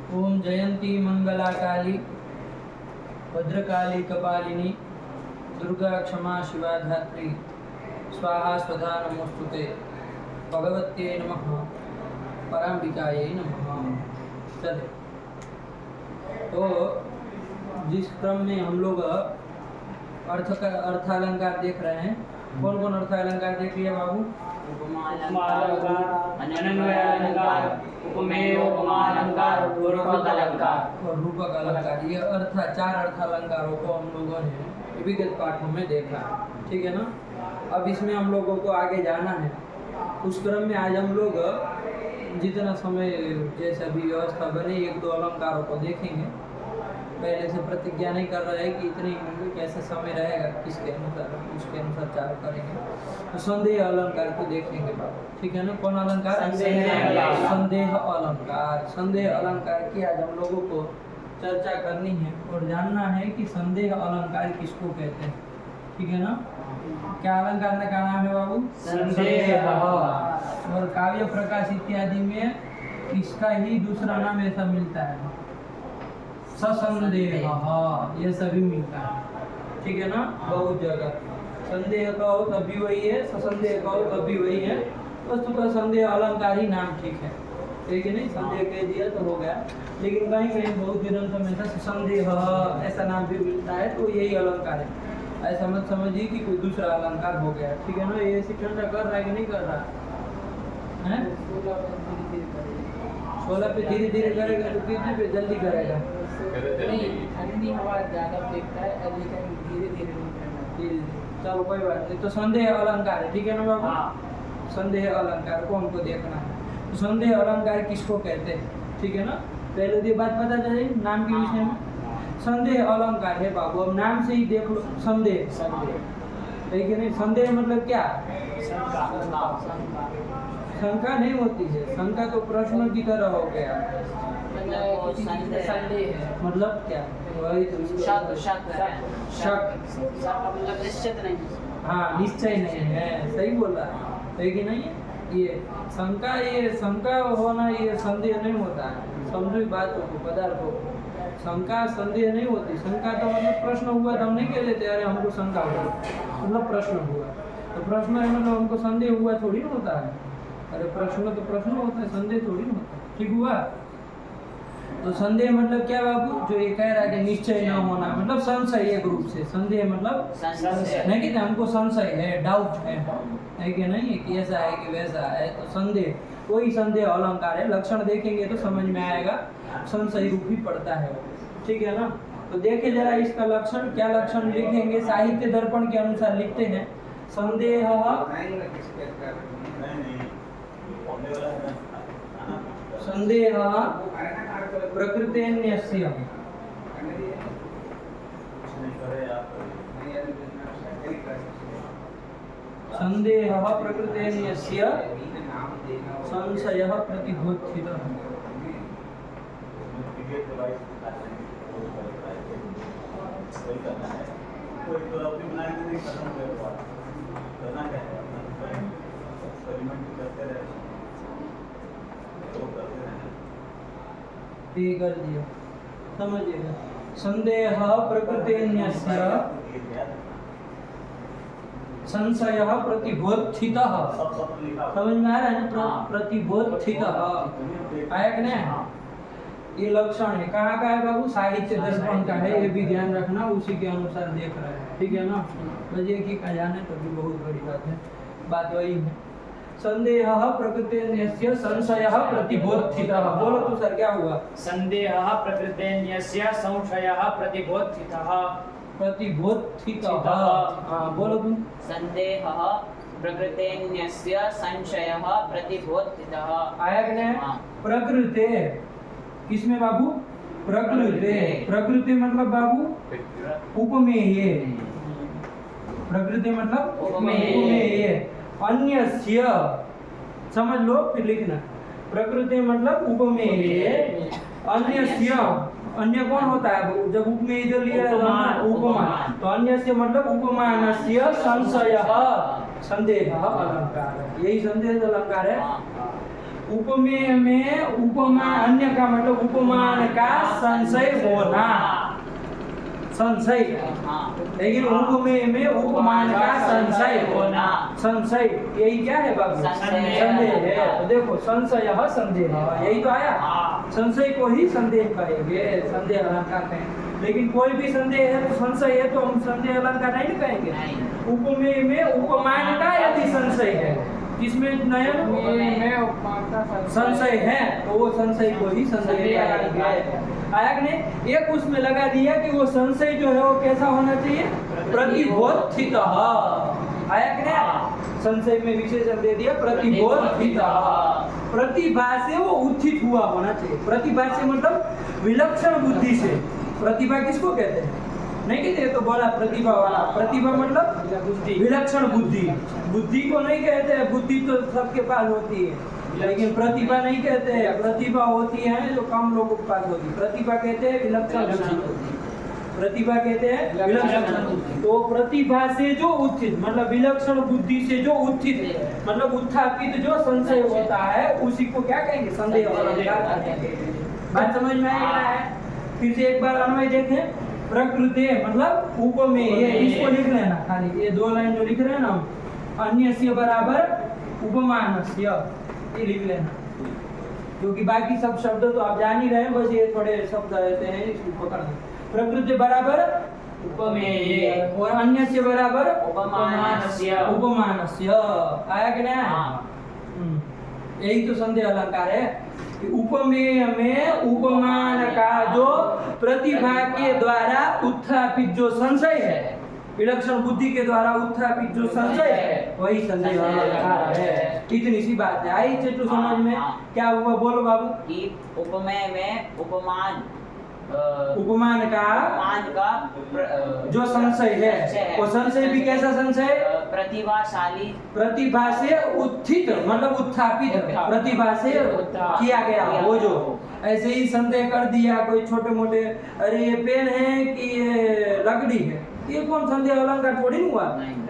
ओम जयंती मंगला काली भद्रकाली कपालिनी दुर्गा क्षमा शिवा धात्री स्वाहा स्वधा नमोस्तुते भगवत्यै नमः पराम्बिकायै नमः। चले तो जिस क्रम में हम लोग अर्थालंकार देख रहे हैं, कौन कौन अर्थालंकार देख लिया बाबू? उपमालंकार, अन्वयालंकार, उपमेय उपमालंकार, रूपक अलंकार और रूपक अलंकार। ये चार अर्थालंकारों को हम लोगों ने विगत पाठों में देखा, ठीक है ना। अब इसमें हम लोगों को आगे जाना है। उस क्रम में आज हम लोग जितना समय जैसा भी व्यवस्था बने एक दो अलंकारों को देखेंगे। पहले से प्रतिज्ञा नहीं कर रहे हैं कि इतने कैसे समय रहेगा, किसके अनुसार उसके अनुसार चालू करेंगे। तो संदेह अलंकार को देखेंगे बाबू, ठीक है ना। कौन अलंकार? संदेह अलंकार। संदेह अलंकार की आज हम लोगों को चर्चा करनी है और जानना है कि संदेह अलंकार किसको कहते हैं, ठीक है ना। क्या अलंकार का नाम है बाबू? संदेह। और काव्य प्रकाश इत्यादि में इसका ही दूसरा नाम ऐसा मिलता है, ससंदेह। ये सभी मिलता है, ठीक है ना। बहुत जगह संदेह कहो तब भी वही है, ससंदेह कहो तब भी वही है। वस्तुतः संदेह अलंकार ही नाम ठीक है, ठीक है नहीं। संदेह कह दिया तो हो गया, लेकिन कहीं कहीं बहुत ग्रंथों में ससंदेह ऐसा नाम भी मिलता है, तो यही अलंकार है। ऐसा मत समझिए कि कोई दूसरा अलंकार हो गया, ठीक है ना। ये शिक्षण कर रहा है कि नहीं कर रहा है? 16 पे धीरे धीरे करेगा तो कितने पे जल्दी करेगा? नहीं, ठंडी हवा ज़्यादा फेंकता है, लेकिन धीरे धीरे नहीं करना। चलो कोई बात नहीं। तो संदेह अलंकार है, ठीक है ना बाबू। संदेह अलंकार को हमको देखना है। तो संदेह अलंकार किसको कहते हैं, ठीक है ना। पहले तो ये बात पता चले नाम के विषय में। संदेह अलंकार है बाबू, अब नाम से ही देख लो। संदेह, ठीक है नहीं। संदेह मतलब क्या? शंका नहीं होती है, शंका तो प्रश्न की तरह हो गया। मतलब क्या? वही तो शक। निश्चित नहीं। हाँ, निश्चय नहीं है, सही बोला है कि नहीं। ये शंका होना ये संदेह नहीं होता है। समझो बात को, पदार्थों को। शंका संदेह नहीं होती। शंका तो मतलब प्रश्न हुआ तो हम नहीं कह देते अरे हमको शंका हुआ, मतलब प्रश्न हुआ। तो प्रश्न है मतलब हमको संदेह हुआ थोड़ी ना होता है। अरे प्रश्न तो प्रश्न होता है, संदेह थोड़ी ना होता है, ठीक हुआ। तो संदेह मतलब क्या बाबू? जो ये कह रहा है कि निश्चय न होना, मतलब संशय। एक रूप से संदेह मतलब नहीं कि हमको संशय है, डाउट है कि नहीं है कि ऐसा है कि वैसा है। तो संदेह, कोई संदेह अलंकार है। लक्षण देखेंगे तो समझ में आएगा, संशय रूप ही पड़ता है, ठीक है ना। तो देखे जरा इसका लक्षण। क्या लक्षण लिखेंगे? साहित्य दर्पण के अनुसार लिखते हैं। संदेह प्रकृतेन्यस्य संदेहः प्रकृतेन्यस्य संशयः प्रतिबोधितः। ये कर दिया, समझिएगा। संदेह प्रकृतेन्यस्य संशयः प्रतिबोधितः। समझ में आ रहा है ना? प्रतिबोधितः आया कि नहीं? ये लक्षण है। कहाँ का है बाबू? साहित्य दर्पण का है। ये भी ध्यान रखना, उसी के अनुसार देख रहे हैं, ठीक है ना। बस एक ही का जाने तो भी बहुत बड़ी बात है। बात वही है। संदेहः प्रकृतेन्यस्य संशयः प्रतिबोधितः। बोलो तो सर क्या हुआ? संदेहः प्रकृतेन्यस्य संशयः प्रतिबोधितः। प्रतिबोधितः। हाँ बोलो तुम। संदेहः प्रकृतेन्यस्य संशयः प्रतिबोधितः। आया कि नहीं? प्रकृते किसमें बाबू? प्रकृते। प्रकृति मतलब बाबू उपमेय। प्रकृति मतलब उपमेय। अन्यस्य, समझ लो फिर लिखना। प्रकृति मतलब उपमेय। अन्यस्य, अन्य कौन होता है? जब उपमेय इधर लिया उपमान, तो अन्यस्य मतलब उपमानस्य संशयः संदेहः अलंकार। यही संदेह अलंकार है। उपमेय में उपमा अन्य का मतलब उपमान का संशय होना, संशय। लेकिन उपमेय में उपमान का संशय होना, संशय यही क्या है बाबू? संदेह है। तो देखो संशय संदेह, यही तो आया। संशय को ही संदेह कहेंगे, संदेह अलंकार कहेंगे। लेकिन कोई भी संदेह है तो संशय है तो हम संदेह अलंकार नहीं कहेंगे। उपमेय में उपमान का यदि संशय है, किसमें नयन में उपमान का संशय है तो वो संशय को ही संदेह कहेंगे। आया कि नहीं? एक उसमें लगा दिया कि वो संशय जो है वो कैसा होना चाहिए? प्रतिबोधित। आया कि नहीं? संशय में विशेषण दे दिया प्रतिबोधित। प्रतिभा से वो उत्थित हुआ होना चाहिए। प्रतिभा से मतलब विलक्षण बुद्धि से। प्रतिभा किसको कहते हैं? नहीं कहते तो बोला प्रतिभा वाला। प्रतिभा मतलब विलक्षण बुद्धि। बुद्धि को नहीं कहते, बुद्धि तो सबके पास होती है, लेकिन प्रतिभा नहीं कहते हैं। प्रतिभा होती है जो कम लोगों के पास होती है। प्रतिभा कहते हैं विलक्षण बुद्धि। प्रतिभा कहते हैं विलक्षण बुद्धि। तो प्रतिभा से जो उत्थित मतलब विलक्षण बुद्धि से जो उत्थित मतलब उत्थापित जो संशय होता है उसी को क्या कहेंगे? संदेह अलंकार कहेंगे। बात समझ में आया है? फिर से एक बार अन्वय देखें। प्रकृति मतलब उपमेय, ये इसको लिख लेना खाली, ये दो लाइन जो लिख रहे हैं ना, अन्यस्य बराबर उपमानस्य, ये लिख लेना। क्योंकि बाकी सब शब्द तो आप जान ही रहे हैं, बस ये थोड़े शब्द रहते हैं इसको पकड़ लें। प्रकृति बराबर उपमेये और अन्यस्य बराबर उपमानस्य। उपमानस्य। आया कि नहीं? यही तो संदेह अलंकार है कि उपमेय में उपमान का जो प्रतिभा के द्वारा उत्थापित जो संशय है, विलक्षण बुद्धि के द्वारा उत्थापित जो संशय है, वही संदेह अलंकार है। इतनी सी बात है। आई चेतु समझ में? क्या हुआ बोलो बाबू? कि उपमेय में उपमान उपमान का जो संशय है वो संशय भी कैसा संशय? प्रतिभाशाली, प्रतिभा से उत्थित मतलब उत्थापित, प्रतिभा से किया गया वो जो। ऐसे ही संदेह कर दिया कोई छोटे मोटे, अरे ये पेन है कि ये लकड़ी है, ये कौन संदेह अलंकार थोड़ी ना हुआ?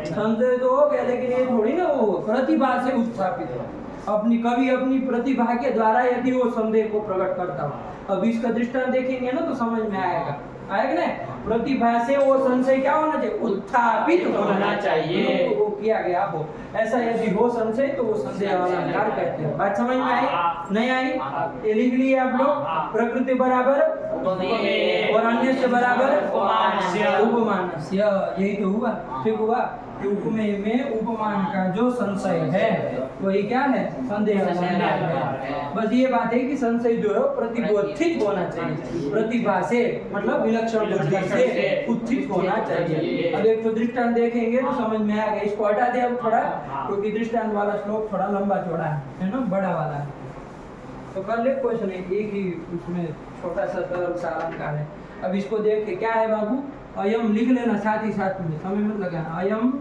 संदेह तो हो गया, लेकिन ये थोड़ी ना वो प्रतिभा से उत्थापित है। अपनी कवि अपनी प्रतिभा के द्वारा यदि वो संदेह को प्रकट करता हो। अब इसका दृष्टांत देखेंगे ना तो समझ में आएगा। आएगा ना? प्रतिभा से वो संशय क्या होना चाहिए? उत्थापित होना चाहिए। तो वो किया गया हो, ऐसा यदि हो संशय तो वो संदेह अलंकार कहते हैं। बात समझ में आई? नहीं आई? ये लिख लिए आप लोग। प्रकृति बराबर उपमेय और अन्य से बराबर उपमानस्य। उपमानस्य। यही तो हुआ। ठीक हुआ कि उपमेय में उपमान का जो संशय है वही क्या है? संदेह अलंकार है। बस ये बात है कि संशय जो है प्रतिबोधित होना चाहिए। प्रतिभा से मतलब विलक्षण बुद्धि से उत्थित होना चाहिए। अब एक तो दृष्टांत देखेंगे तो समझ में आ गया। इसको हटा दे अब थोड़ा, क्योंकि दृष्टांत वाला श्लोक थोड़ा लंबा चौड़ा है ना, बड़ा वाला है। तो कर ले क्वेश्चन, एक ही उसमें छोटा सा सरल सा अलंकार है। अब इसको देख के क्या है बाबू? अयम लिख लेना साथ ही साथ में, समय मत लगाना। अयम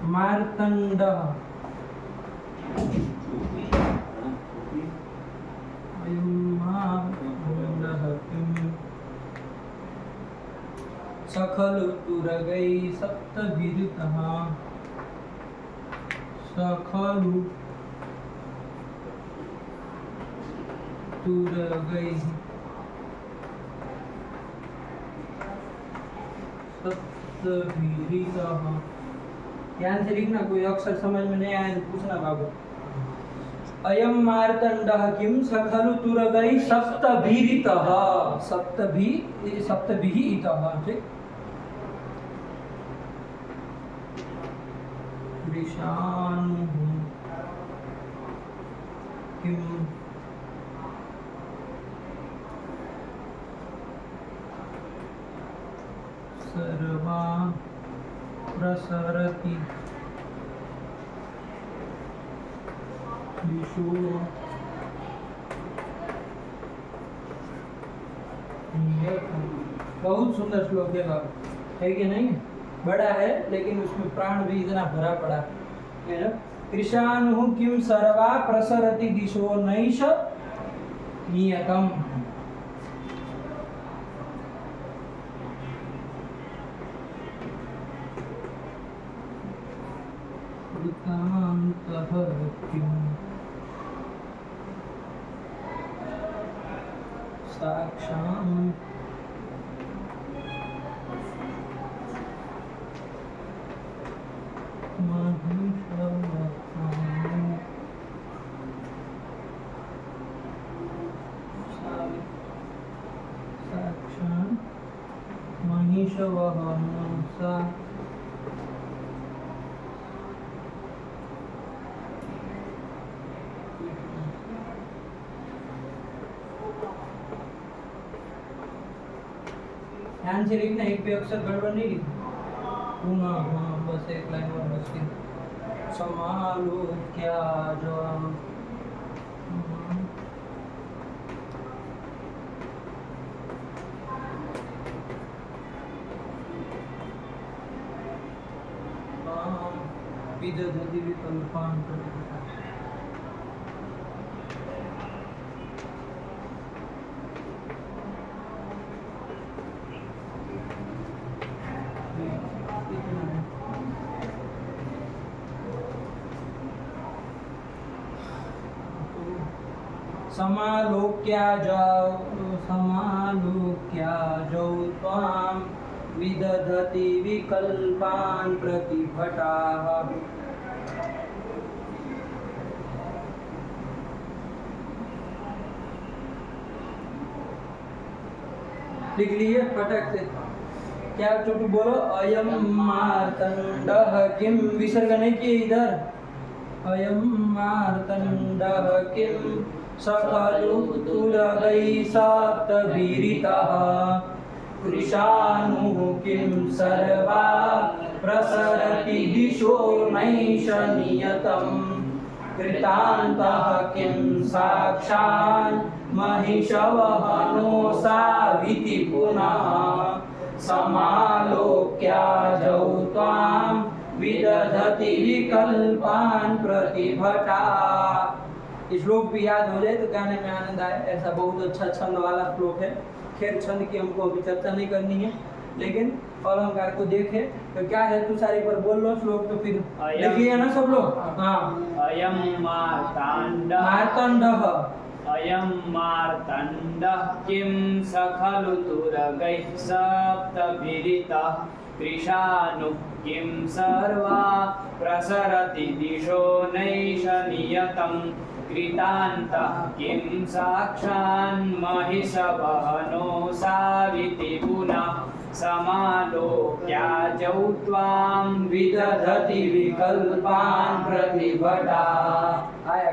मार्तंडः, अयम मार्तंडः किं सखलु तुरगै सप्तभिरुतः, सखलु तुरगै सप्तभिरुतः। ध्यान से लिखना, कोई अक्षर समझ में नहीं आया तो पूछना बाबू। अयम मार्तंडः किम सखलु तुरगै सप्तभिरितः, सप्तभिरितः। ठीक। विषाणुः किम सर्वा प्रसरति दिशो बहुत सुंदर श्लोक है बाबू, है कि नहीं? बड़ा है लेकिन उसमें प्राण भी इतना भरा पड़ा है ना। कृशानु किम सर्वा प्रसरति दिशो नैष नियतम। साक्षान् महिषवहनं सा ध्यान से लिखना, एक भी अक्षर गड़बड़ नहीं लिखना। पुनः हाँ बस एक लाइन और बस की समालोक्या जो विदधति विकल्पान् प्रतिपटा। समालोक्या जो त्वां विदधति विकल्पान् प्रतिभटाः। लिख लिए फटक से। क्या चुटू बोलो, अयम मार्तंडः किम, विसर्ग नहीं किए इधर। अयम मार्तंडः किम सकलु तुरगै सप्तभिरितः कृशानुः किं सर्वा प्रसरति दिशो नैष नियतं कृतान्तः किं साक्षान् महिषवहनो साविति पुनः समालोक्याजौ त्वां विदधति विकल्पान् प्रतिभटा। श्लोक भी याद हो जाए तो गाने में आनंद आए। ऐसा बहुत अच्छा छंद वाला श्लोक है। खैर छंद की हमको अभी चर्चा नहीं करनी है, लेकिन अलंकार को देखे तो क्या है तू सारे पर बोल लो श्लोक तो फिर लिखिए ना सब लोग। हाँ, अयम मार्तांडः मार्तंडः अयम मार्तंडः किं सखलु तुरगैः सप्तभिरितः कृशानुः किं सर्वा प्रसरति दिशो नैष नियतं कृतान्तः किं साक्षान् महिषवहनो साविति पुनः समालोक्याजौ त्वां विदधति विकल्पान् प्रतिभटा। आया,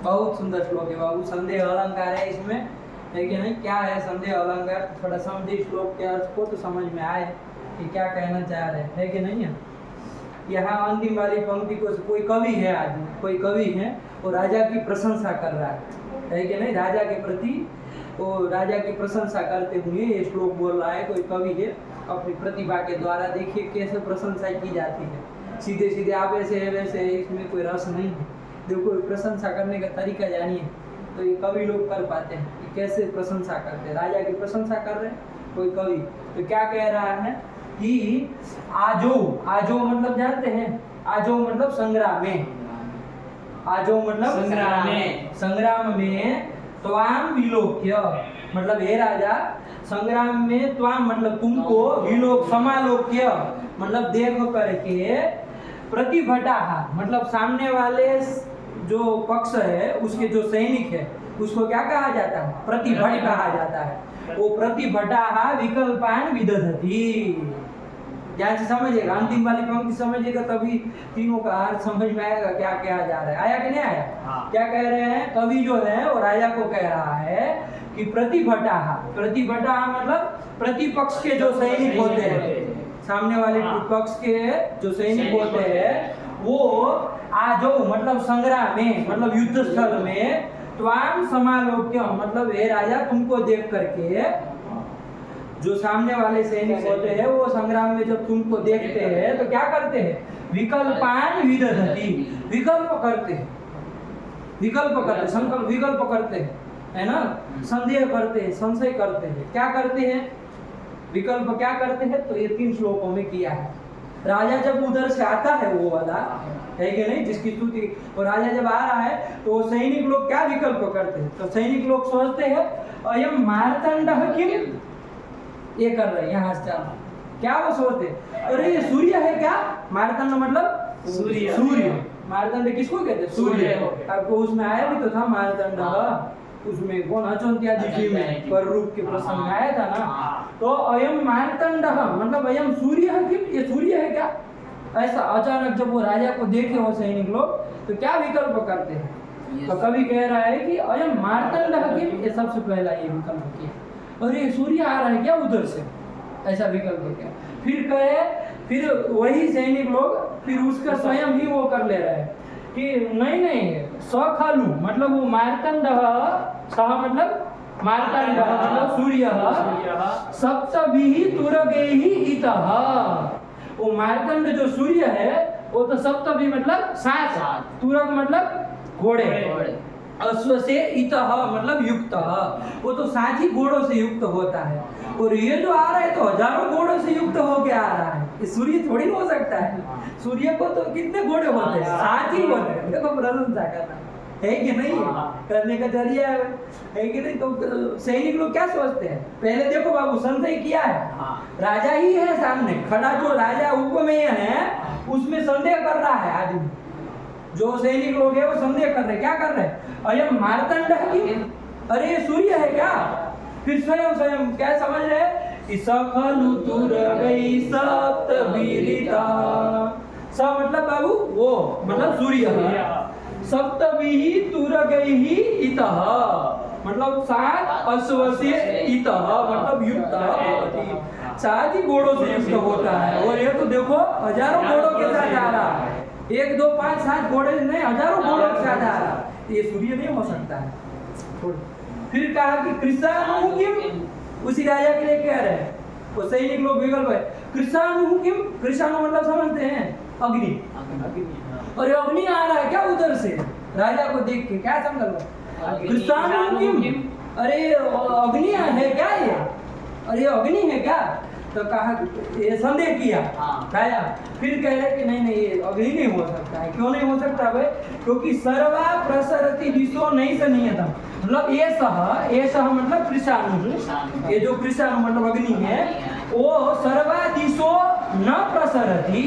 बहुत सुंदर श्लोक है बाबू। संदेह अलंकार है इसमें, लेकिन नहीं क्या है संदेह अलंकार, थोड़ा समझे श्लोक के अर्थ को तो समझ में आए कि क्या कहना चाह रहे हैं, है कि नहीं है। यहाँ अंतिम वाली पंक्ति को कोई कवि है, आदमी कोई कवि है वो राजा की प्रशंसा कर रहा है कि नहीं, राजा के प्रति वो राजा की प्रशंसा करते हुए ये श्लोक बोल रहा है। कोई कवि है अपनी प्रतिभा के द्वारा, देखिए कैसे प्रशंसा की जाती है। सीधे सीधे आप ऐसे है वैसे है, इसमें कोई रस नहीं है। देखो प्रशंसा करने का तरीका जानिए तो ये कवि लोग कर पाते हैं कि कैसे प्रशंसा करते हैं। राजा की प्रशंसा कर रहे हैं कोई कवि, तो क्या कह रहा है कि आजो, आजो मतलब जानते हैं, आजो मतलब संग्राम में, आजो मतलब संग्राम में त्वाम विलोक्य मतलब हे राजा, संग्राम में त्वाम मतलब तुमको, विलोक समालोक्य मतलब देख करके, प्रतिभटा मतलब सामने वाले जो पक्ष है उसके जो सैनिक है उसको क्या कहा जाता है, प्रतिभट कहा जाता है। वो प्रतिभटा विकल्पान विदधति। ध्यान से समझिएगा, अंतिम वाली पंक्ति समझिएगा तभी तीनों का अर्थ समझ में आएगा क्या कहा जा रहा है। आया कि नहीं आया? हाँ। क्या कह रहे हैं कवि जो है वो राजा को कह रहा है कि प्रतिभटा, प्रतिभटा मतलब प्रतिपक्ष के जो सैनिक होते हैं, सामने वाले पक्ष के जो सैनिक होते हैं वो आजो मतलब संग्राम में मतलब युद्ध स्थल में, त्वाम समालोक्य मतलब हे राजा तुमको देख करके, जो सामने वाले सैनिक होते हैं वो संग्राम में जब तुमको देखते हैं तो क्या करते हैं, विकल्पान विदधति विकल्प करते हैं, विकल्प करते संकल्प विकल्प करते हैं, है ना, संदेह करते हैं, संशय करते हैं। क्या करते हैं, विकल्प क्या करते हैं, तो ये 3 श्लोकों में किया है। राजा जब उधर से आता है वो वाला है कि नहीं, जिसकी स्तुति। और राजा जब आ रहा है तो वो सैनिक लोग क्या विकल्प करते हैं, तो सैनिक लोग सोचते हैं अयम मार्तंडः किम, ये कर रहे हैं यहाँ से चल, क्या वो सोचते हैं अरे ये सूर्य है क्या, मार्तंड मतलब सूर्य। सूर्य, मार्तंड किसको कहते हैं, सूर्य। सूर्य। आपको उसमें आया भी तो था मार्तंड, उसमें कौन अचोन्त्यादि में पर रूप के प्रसंग में आया था ना। तो अयम मार्तंडः मतलब अयम सूर्य है किम, ये सूर्य है क्या, ऐसा अचानक जब वो राजा को देखे वो सैनिक लोग तो क्या विकल्प करते हैं, तो कवि कह रहा है कि अयम मार्तंडः किम, ये सबसे पहला ये विकल्प किया, और ये सूर्य आ रहा है क्या उधर से, ऐसा विकल्प किया। फिर कहे, फिर वही सैनिक लोग फिर उसका स्वयं ही वो कर ले रहे हैं कि नहीं नहीं सखलु मतलब वो मार्तंडः, सह मतलब मार्तंडः मतलब सूर्य, सप्तभिः तुरगैः इतः, वो मार्तंड जो सूर्य है वो तो सप्तभी मतलब सात, तुरग मतलब घोड़े, अश्व से इतः मतलब युक्त, वो तो 7 ही घोड़ों से युक्त होता है। और ये जो आ रहा है तो हजारों घोड़ों से युक्त होके आ रहा है, ये सूर्य थोड़ी ना हो सकता है, सूर्य को तो कितने घोड़े होते हैं, 7 ही होते हैं। देखो प्रशंसा करना है कि नहीं है, करने का जरिया है कि नहीं। तो सैनिक लोग क्या सोचते हैं, पहले देखो बाबू संशय किया है, राजा ही है सामने खड़ा, जो राजा उपमेय है उसमें संदेह कर रहा है आदमी, जो सैनिक लोग है वो संदेह कर रहे हैं, क्या कर रहे हैं अयम मार्तंडः किम, अरे ये सूर्य है क्या। फिर स्वयं स्वयं क्या समझ रहे हैं कि सखलु तुरगैः सप्तभिरिता, स मतलब बाबू वो मतलब सूर्य, सप्तभिः तुरगैः इतः मतलब 7 अश्व से इतः मतलब युक्त भवति, 7 ही घोड़ों से युक्त होता है। और ये तो देखो हजारों घोड़ों के साथ आ रहा है, 1 2 5 7 घोड़े नहीं, हजारों घोड़ों के साथ आ रहा है, ये सूर्य नहीं हो सकता है। फिर कहा कि कृष्णानु किम, उसी राजा के लिए कह रहे हैं, वो सैनिक लोग विकल्प है, कृष्णानु किम, कृष्णानु मतलब समझते हैं अग्नि, और ये अग्नि आ रहा है क्या उधर से, राजा को देख के क्या समझ लो कृष्णानु किम, अरे अग्नि है क्या ये, अरे अग्नि है क्या। तो कहा ये संदेह किया राजा, फिर कह रहे कि नहीं नहीं ये अग्नि नहीं हो सकता है। क्यों नहीं हो सकता भाई, क्योंकि सर्वा प्रसरति दिशो नहीं से नियतम, मतलब ये सह मतलब कृषाणु, ये जो कृषाणु मतलब अग्नि है वो सर्वा दिशो न प्रसरति,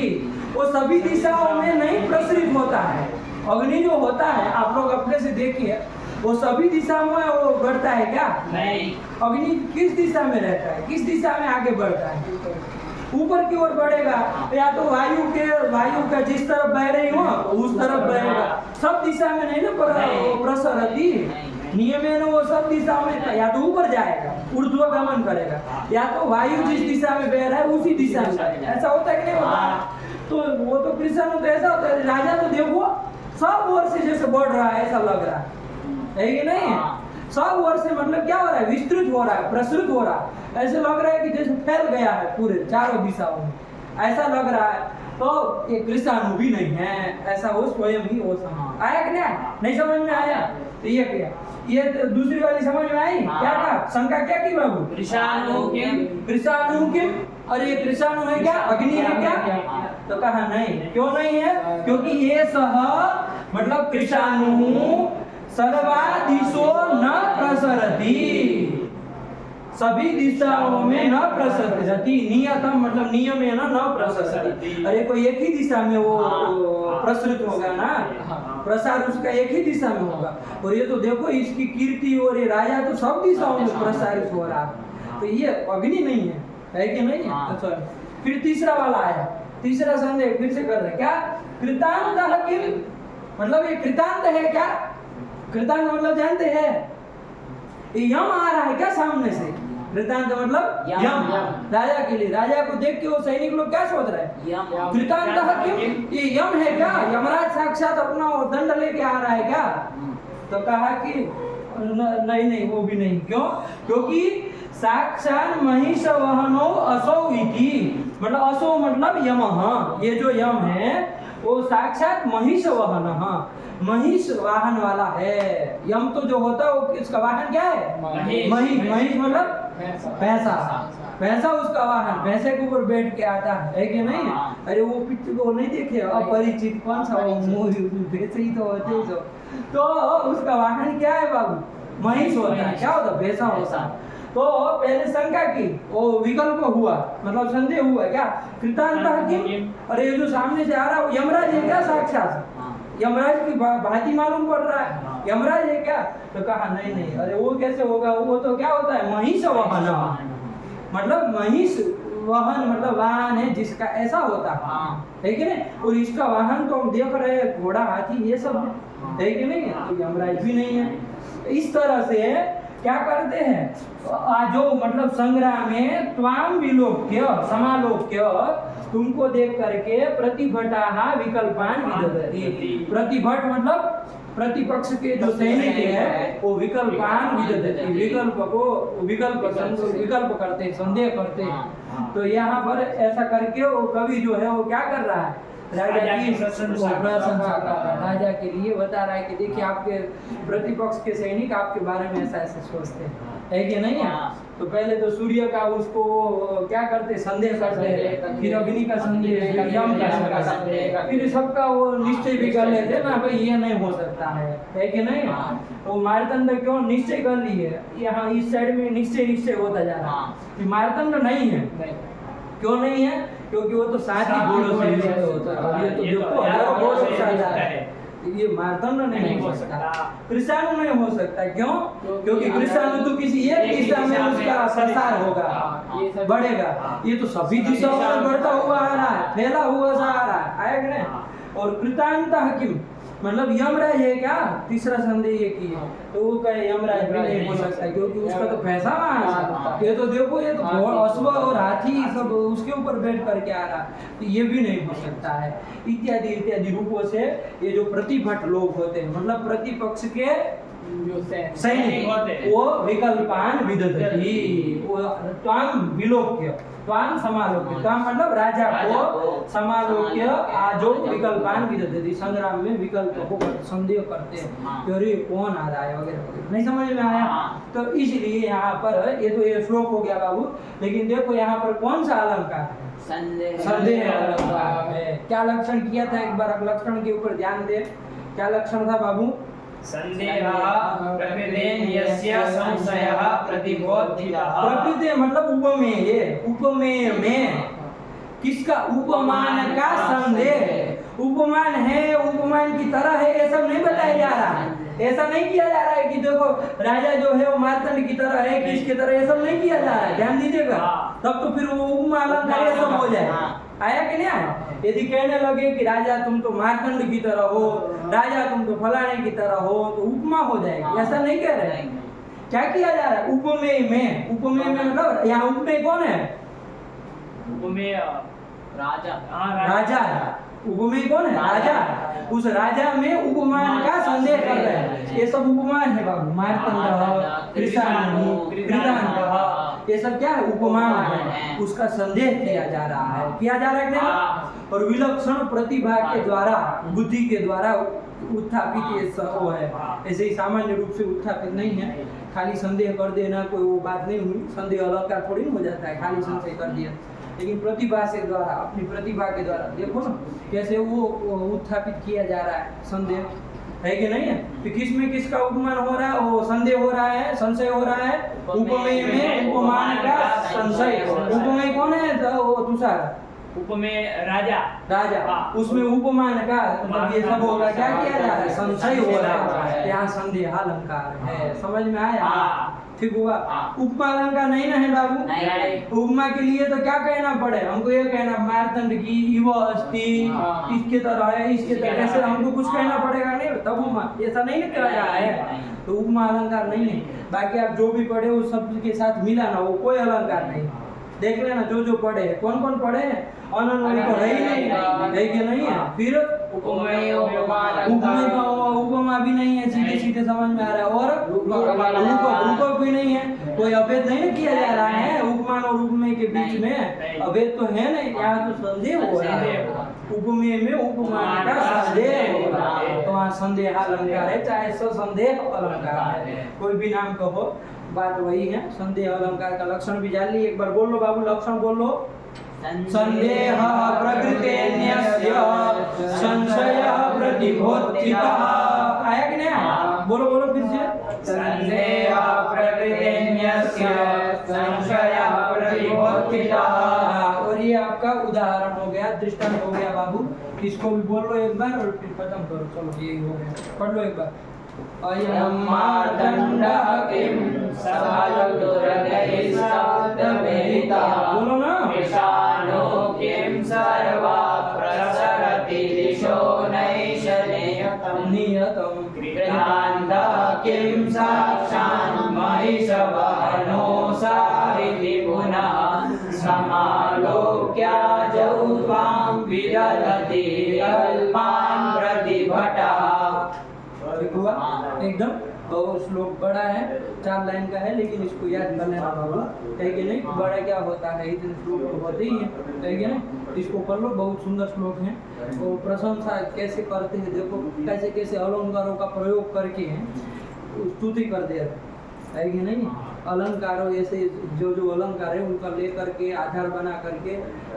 वो सभी दिशाओं में नहीं प्रसरित होता है। अग्नि जो होता है आप लोग अपने से देखिए, वो सभी दिशा में वो बढ़ता है क्या, नहीं। अग्नि किस दिशा में रहता है, किस दिशा में आगे बढ़ता है, ऊपर की ओर बढ़ेगा, या तो वायु का जिस तरफ बह रही हो उस तरफ बहेगा, सब दिशा में नहीं ना प्रसरति, नियम है ना, वो सब दिशा में या तो ऊपर जाएगा ऊर्ध्वगमन करेगा, या तो वायु जिस दिशा में बह रहा है उसी दिशा में, ऐसा होता है कि नहीं होता। तो वो तो कृष्ण तो ऐसा होता है, राजा तो देखो सब ओर से जैसे बढ़ रहा है ऐसा लग रहा है कि नहीं, सब ओर से मतलब क्या हो रहा है, विस्तृत हो रहा है, प्रसृत हो रहा है, ऐसे लग रहा है कि जैसे फैल गया है पूरे चारों दिशाओं में, ऐसा लग रहा है। तो ये कृष्णानु भी नहीं है, ऐसा वो स्वयं ही वो समझ आया कि नहीं समझ में आया। तो ये क्या, ये दूसरी वाली समझ में आई, क्या कहा, शंका क्या की बाबू, कृषाणु किम, कृषाणु किम, अरे ये कृषाणु है क्या, अग्नि है क्या। तो कहा नहीं, क्यों नहीं है, क्योंकि ये सह मतलब कृषाणु सर्वा दिशो न प्रसरति, सभी दिशाओं में न प्रसरति, नियतम मतलब नियम है ना, न प्रसरति, अरे कोई एक ही दिशा में वो प्रसरित होगा ना, प्रसार उसका एक ही दिशा में होगा। और ये तो देखो इसकी कीर्ति और ये राजा तो सब दिशाओं में प्रसारित हो रहा है, तो ये अग्नि नहीं है कि नहीं है। अच्छा फिर तीसरा वाला आया, तीसरा संदेह फिर से कर रहे क्या, कृतांतः किम, मतलब ये कृतांत है क्या, कृतांत मतलब जानते हैं, यम आ रहा है क्या सामने से, कृतांत मतलब यम, राजा के लिए, राजा को देख के वो सैनिक लोग क्या सोच रहे हैं, कृतांतः किम, ये यम है क्या, यमराज साक्षात अपना दंड लेके आ रहा है क्या। तो कहा कि नहीं नहीं वो भी नहीं, क्यों, क्योंकि साक्षात महिष वहनो असौ इति, मतलब असौ मतलब यमः, ये जो यम है वो साक्षात महिष वाहन, महिष वाहन वाला है। यम तो जो होता है वो इसका वाहन क्या है, महिष, महिष मतलब पैसा, पैसा उसका वाहन, पैसे के ऊपर बैठ के आता है कि नहीं? हाँ। अरे वो पिक्चर को नहीं देखे, अपरिचित कौन सा वो मूवी, वैसे ही तो होते ही तो उसका वाहन क्या है बाबू? महिष होता है। क्या होता? भैंसा होता है। तो पहले शंका की, वो विकल्प हुआ, मतलब संदेह हुआ क्या? कृतांत हकीम, अरे ये जो सामने से आ रहा है वो यमराज है क्या? साक्षात यमराज की भांति मालूम पड़ रहा है, यमराज है क्या? तो कहा नहीं नहीं, अरे वो कैसे होगा? वो तो क्या होता है? महिष वाहन, मतलब महिष वाहन मतलब वाहन है जिसका ऐसा होता है कि नहीं? और इसका वाहन तो हम देख रहे हैं घोड़ा, हाथी, ये सब है कि नहीं? तो यमराज भी नहीं है। इस तरह से क्या करते हैं, जो मतलब संग्राम में त्वाम विलोक्य समालोक्य, तुमको देख करके प्रतिभटाहा विकल्पान विदधति। प्रतिभट मतलब प्रतिपक्ष के जो सैनिक है वो विकल्पान विदधति, विकल्प करते हैं, संदेह करते हैं। तो यहाँ पर ऐसा करके वो कवि जो है वो क्या कर रहा है? राजा की प्रशंसा कर रहा है, राजा के लिए बता रहा है कि देखिए आपके प्रतिपक्ष के सैनिक आपके बारे में ऐसा ऐसा सोचते हैं, है कि नहीं है? तो पहले तो सूर्य का उसको क्या करते? संदेह करते हैं, फिर अग्नि का संदेह, फिर यम का संदेह, फिर सबका वो निश्चय भी कर लेते ना, भाई ये नहीं हो सकता है कि नहीं? वो मारतंड क्यों निश्चय कर लिए? यहाँ इस साइड में निश्चय होता जा रहा है, मारतंड नहीं है। क्यों नहीं है? क्योंकि वो तो 7 ही घोड़ों से युक्त होता है। अब ये तो देखो हजारों घोड़ों से साझा है, ये मारतंड नहीं हो सकता, कृषाणु नहीं हो सकता। क्यों? क्योंकि कृषाणु तो किसी एक दिशा में उसका प्रसार होगा, बढ़ेगा। ये तो सभी दिशाओं में बढ़ता हुआ आ रहा है, फैला हुआ सा आ रहा है, आया कि नहीं? और कृतांत हकीम मतलब यमराज है क्या? तीसरा संदेह ये की है, तो वो कहे यमराज भी नहीं हो सकता क्योंकि उसका तो पैसा वहाँ है। ये तो देखो, ये तो अश्व और हाथी सब उसके ऊपर बैठ करके आ रहा, तो ये भी नहीं हो सकता है। इत्यादि इत्यादि रूपों से ये जो प्रतिभट लोग होते हैं, मतलब प्रतिपक्ष के सैनिक, वो विकल्पान विदधति, वो त्वाम विलोक्य, त्वाम समालोक्य, त्वाम मतलब राजा को समालोक्य जो विकल्पान विदधति, संग्राम में विकल्प को संदेह करते हैं कि अरे कौन आ रहा है वगैरह वगैरह। नहीं समझ में आया? तो इसलिए यहाँ पर ये तो ये श्लोक हो गया बाबू, लेकिन देखो यहाँ पर कौन सा अलंकार है? संदेह अलंकार है। क्या लक्षण किया था? एक बार लक्षण के ऊपर ध्यान दे, क्या लक्षण था बाबू? संदेहः प्रकृतेन यस्य संशयः प्रतिबोधितः। प्रकृति मतलब उपमेय, उपमेय में किसका? उपमान का संदेह। उपमान है, उपमान की तरह है, ये सब नहीं बताया जा रहा है। ऐसा नहीं किया जा रहा है कि देखो राजा जो है वो मार्तंड की तरह है, किसकी तरह, ये सब नहीं किया जा रहा है। ध्यान दीजिएगा, तब तो फिर वो उपमा अलंकार ये सब हो जाए। आया कि नहीं आया? यदि कहने लगे कि राजा तुम तो मार्तंड की तरह हो, राजा तुम तो फलाने की तरह हो, तो उपमा हो जाएगी। ऐसा नहीं कह रहे। क्या किया जा रहा है? उपमेय में, उपमेय में मतलब यहाँ उपमेय कौन है? उपमेय राजा, राजा है। उपमेय कौन है? राजा। उस राजा में उपमान का संदेह कर रहे हैं। ये सब उपमान है बाबू, मार्तंड, कृषाणु, कृतांत, ये सब क्या है? उपमान है। उसका संदेह किया जा रहा है, किया जा रहा है क्या? और विलक्षण प्रतिभा के द्वारा, बुद्धि के द्वारा उत्थापित ये सब वो है। ऐसे ही सामान्य रूप से उत्थापित नहीं है, खाली संदेह कर देना कोई वो बात नहीं हुई। संदेह अलंकार थोड़ी हो जाता है, खाली संशय कर दिया। लेकिन प्रतिभा से द्वारा, अपनी प्रतिभा के द्वारा देखो ना कैसे वो उत्थापित किया जा रहा है संदेह, है कि नहीं है? तो किस में किसका उपमान हो रहा है? वो संदेह हो रहा है, संशय हो रहा है। उपमेय में उपमान का संशय। उपमेय कौन है? तो वो तुषार, उपमेय राजा, राजा, उसमें उपमान का मतलब ये सब होगा। क्या किया जा रहा है? संशय हो रहा है। यहाँ संदेह अलंकार है। समझ में आया? ठीक हुआ। उपमा अलंकार नहीं ना है बाबू? उपमा के लिए तो क्या कहना पड़े हमको? ये कहना मार्तंड की इव अस्ति, इसके तरह है, इसके तरह, ऐसे हमको कुछ कहना पड़ेगा नहीं, तब उपमा। ऐसा नहीं कह रहा है, तो उपमा अलंकार नहीं है। बाकी आप जो भी पढ़े उस शब्द के साथ मिला ना, वो कोई अलंकार नहीं। देख लेना जो जो पढ़े, कौन कौन पढ़े हैं? अनन्वयी तो है ही नहीं, है कि नहीं है? फिर उपमेय, उपमेय का उपमा भी नहीं है, सीधे सीधे समझ में आ रहा है। और रूपक भी नहीं है, कोई अभेद नहीं ना किया जा रहा है उपमान और उपमेय के बीच में। अभेद तो है नहीं, यहाँ तो संदेह हो रहा है। उपमेय में उपमान का संदेह हो रहा है, तो वहाँ संदेह अलंकार है, चाहे संदेह अलंकार है, कोई भी नाम कहो। बात वही है। संदेह अलंकार का लक्षण भी जान ली, एक बार बोल लो बाबू, लक्षण बोल लो। संदेह प्रकृतेन्यस्य संशयः प्रतिबोधितः। आया कि नहीं आया? बोलो बोलो फिर से। संदेह प्रकृतेन्यस्य संशयः प्रतिबोधितः। और ये आपका उदाहरण हो गया, दृष्टांत हो गया बाबू। इसको भी बोल लो एक बार और फिर खत्म करो। चलो ये हो गया, पढ़ लो एक बार। अयं मार्तण्डः किं सहलतुरगैः शब्दवेदितः। बोलो ना। विषाणो किं सर्वा प्रसरति दिशो नैष नियतम् कृतान्तः किं साक्षान् महिषवाहनो सारिति पुनः समालोक्याजौ त्वां विदधति अल्पान् प्रतिभटः। ठीक हुआ एकदम। बहुत श्लोक बड़ा है, 4 लाइन का है, लेकिन इसको याद कर लेना बाबू, है कि नहीं? बड़ा क्या होता है, इतने श्लोक तो होते ही है कि नहीं? इसको पढ़ लो, बहुत सुंदर श्लोक है। और प्रशंसा कैसे करते हैं देखो, कैसे कैसे अलंकारों का प्रयोग करके स्तुति कर दे, है कि नहीं? अलंकारों ऐसे जो जो अलंकार है उनका लेकर के आधार बना करके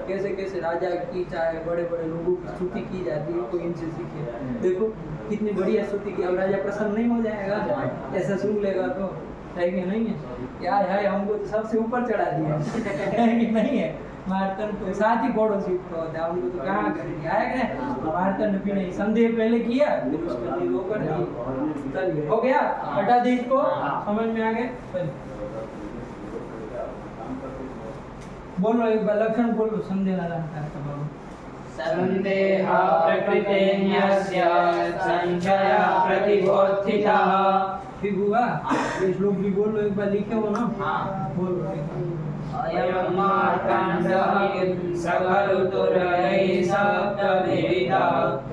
कैसे कैसे राजा की चाहे बड़े बड़े लोगों की स्तुति की जाती है, कोई इनसे सीखे। देखो कितनी बढ़िया स्तुति की, अब राजा प्रसन्न नहीं हो जाएगा ऐसा सुन लेगा तो, है कि नहीं है? यार है हमको तो सबसे ऊपर चढ़ा दिया है कि नहीं है? मार्तन तो साथ ही पड़ोसी तो होता है, हमको तो कहाँ करेंगे, आया कि नहीं? मार्तन भी नहीं, संदेह पहले किया फिर उसका निरोध कर दिया। चलिए हो गया, हटा दे इसको, समझ में आ गए? चलिए बोलो एक बार लक्षण बोलो संदेह अलंकार का बाबू। संदेह प्रकृतेन्यस्य संशयः प्रतिबोधितः। ठीक हुआ? ये श्लोक भी बोलो एक बार, लिखे हो ना? बोलो एक बार। अयं मार्तण्डः किं सहलतुरगैः शब्दवेदितः।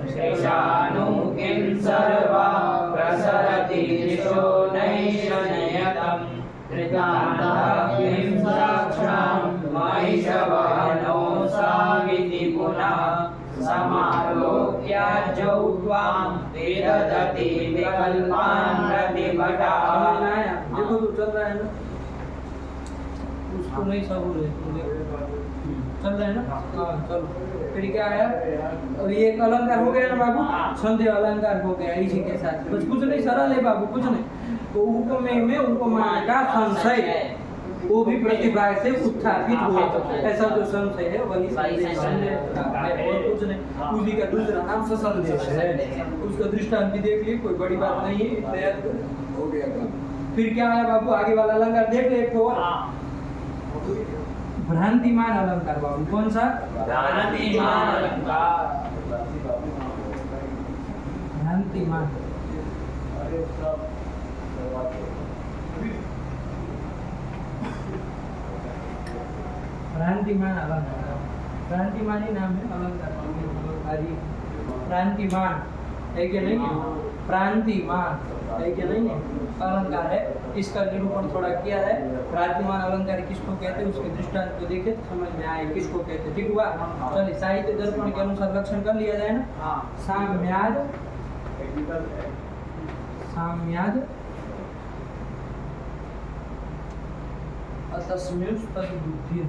शेषाणु किं सर्वा प्रसरति दिशो नैष नियतम्। कृतान्तः किं साक्षान् महिषवाहनो साविति पुनः समालोक्याजौ त्वां विदधति विकल्पान् प्रतिभटः। समझ में आया? देखो तो चल रहा है ना, उसको नहीं सब चल रहा है ना? हाँ चलो फिर क्या आया? और ये एक अलंकार हो गया ना बाबू, संदेह अलंकार हो गया इसी के साथ। बस कुछ नहीं, सरल है बाबू, कुछ नहीं। तो उपमेय में उपमान का संशय, वो भी प्रतिभा से उत्थापित हुआ, ऐसा जो संशय है वही संदेह है, और कुछ नहीं। उसी का दूसरा नाम ससंदेश है। उसका दृष्टांत भी देख लिए, कोई बड़ी बात नहीं है, हो गया। फिर क्या आया बाबू? आगे वाला अलंकार देख ले एक और, भ्रांतिमान अलंकार बाबू। कौन सा? भ्रांतिमान अलंकार। भ्रांतिमान भ्रांतिमान अलंकार, भ्रांतिमान ही नाम है अलंकार। भ्रांतिमान है कि नहीं? भ्रांतिमान है कि नहीं? अलंकार है, इसका निरूपण थोड़ा किया है। भ्रांतिमान अलंकार किसको कहते हैं, उसके दृष्टांत को देखे तो समझ में आए किसको कहते हैं। ठीक हुआ? चलिए साहित्य दर्पण के अनुसार लक्षण कर लिया जाए ना। साम्याद, साम्याद अतस्मिंश तद्बुद्धि।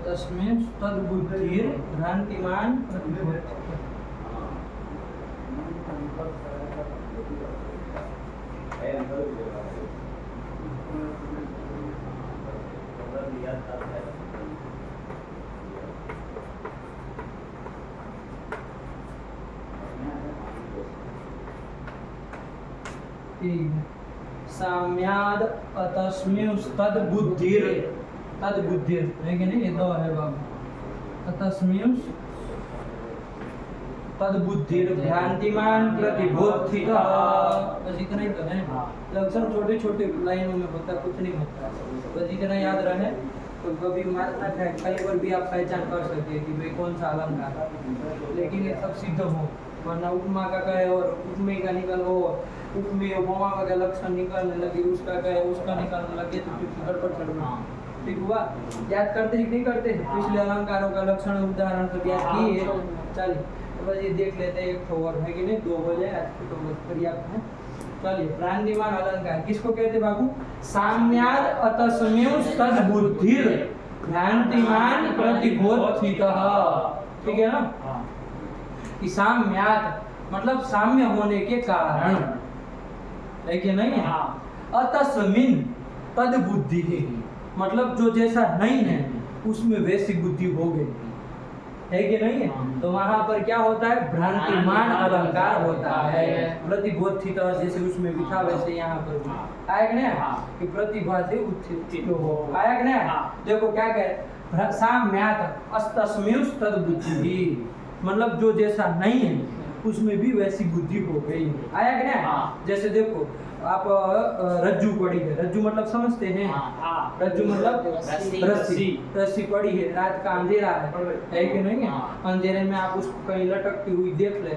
तस्मिन् तद्बुद्धिर् भ्रांतिमान प्रतिबोधितः। साम्याद अतस्मिंश तद्बुद्धिर्, तद्बुद्धिर् है कि नहीं? ये दो है बाबू। अतस्मिंश तद्बुद्धिर् भ्रांतिमान प्रतिबोधितः। बस इतना ही तो है। लक्षण छोटे छोटे लाइनों में होता, कुछ नहीं होता, बस इतना याद रहे तो कभी मारना खाए कहीं पर भी आप पहचान कर सकते हैं कि भाई कौन सा अलंकार। लेकिन ये सब सिद्ध हो, वरना उपमा का कहे और उपमेय का निकल हो, उपमेय उपमा का लक्षण निकालने लगे, उसका कहे उसका निकालने लगे तो फिर गड़बड़ चढ़ना। ठीक हुआ? याद करते ही नहीं करते? पिछले अलंकारों का लक्षण उदाहरण तो याद किए। चलिए तो बस ये देख लेते हैं, एक तो और है कि नहीं, 2 हो जाए आज तो बस पर्याप्त है। चलिए भ्रांतिमान अलंकार किसको कहते बाबू? साम्याद अतस्मेव तद्बुद्धिर भ्रांतिमान प्रतिबोधितः। ठीक है ना? कि साम्याद मतलब साम्य होने के कारण है कि नहीं है? अतस्मिन तद बुद्धि मतलब जो जैसा नहीं है उसमें वैसी बुद्धि हो गई है कि नहीं है? तो वहां पर क्या होता है? भ्रांतिमान अलंकार होता है। प्रतिबोधित जैसे उसमें भी था वैसे यहाँ पर भी आया कि नहीं? कि प्रतिभा से उत्थित हो। आया कि नहीं? देखो क्या कह साम्यात अस्तस्मिन तद बुद्धि मतलब जो जैसा नहीं है उसमें भी वैसी बुद्धि हो गई। आया कि नहीं? जैसे देखो आप रज्जू पड़ी है, रज्जू मतलब समझते हैं? रज्जू मतलब रस्सी। रस्सी पड़ी है, रात का अंधेरा है कि नहीं है? अंधेरे में आप उसको कहीं लटकती हुई देख ले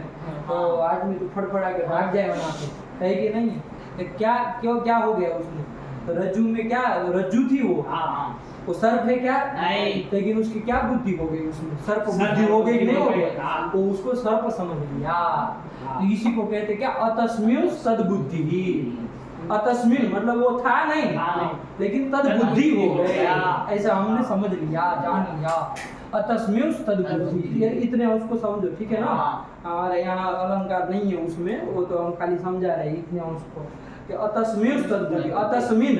तो आदमी तो फड़फड़ा के भाग जाए वहां से, है कि नहीं है? तो क्या हो गया उसमें? तो रज्जू में क्या रज्जू थी वो सर्प है क्या? नहीं। लेकिन उसकी क्या बुद्धि हो गई? उसमें सर्प बुद्धि हो गई कि नहीं हो गया? तो उसको सर्प समझ लिया। तो इसी को कहते क्या? अतस्मिन सद्बुद्धि। अतस्मिन मतलब वो था नहीं लेकिन तद्बुद्धि हो गया, ऐसा हमने समझ लिया, जान लिया। अतस्मिन तद्बुद्धि ये इतने उसको समझो, ठीक है ना? हमारे यहाँ अलंकार नहीं है उसमें, वो तो हम खाली समझा रहे इतने उसको कि अतस्मिन तद्बुद्धि। अतस्मिन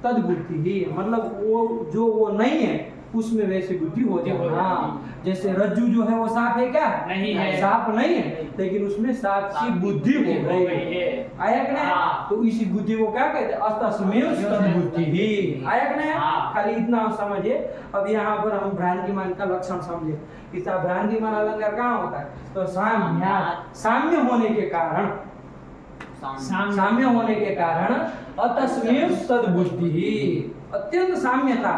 तद्बुद्धि ही मतलब वो नहीं है उसमें वैसी बुद्धि हो जाए। हाँ, जैसे रज्जू जो है वो सांप है क्या? नहीं है। सांप नहीं है लेकिन उसमें सांप की बुद्धि हो गई है। आया कि नहीं? तो इसी बुद्धि को क्या कहते हैं? अतस्मिन तद्बुद्धि ही। आया कि नहीं? खाली इतना समझिए। अब यहाँ पर हम भ्रांतिमान का लक्षण समझे कि भ्रांतिमान अलंकार कहाँ होता है? तो साम्य होने के कारण अतस्मिन तद्बुद्धि अत्यंत साम्यता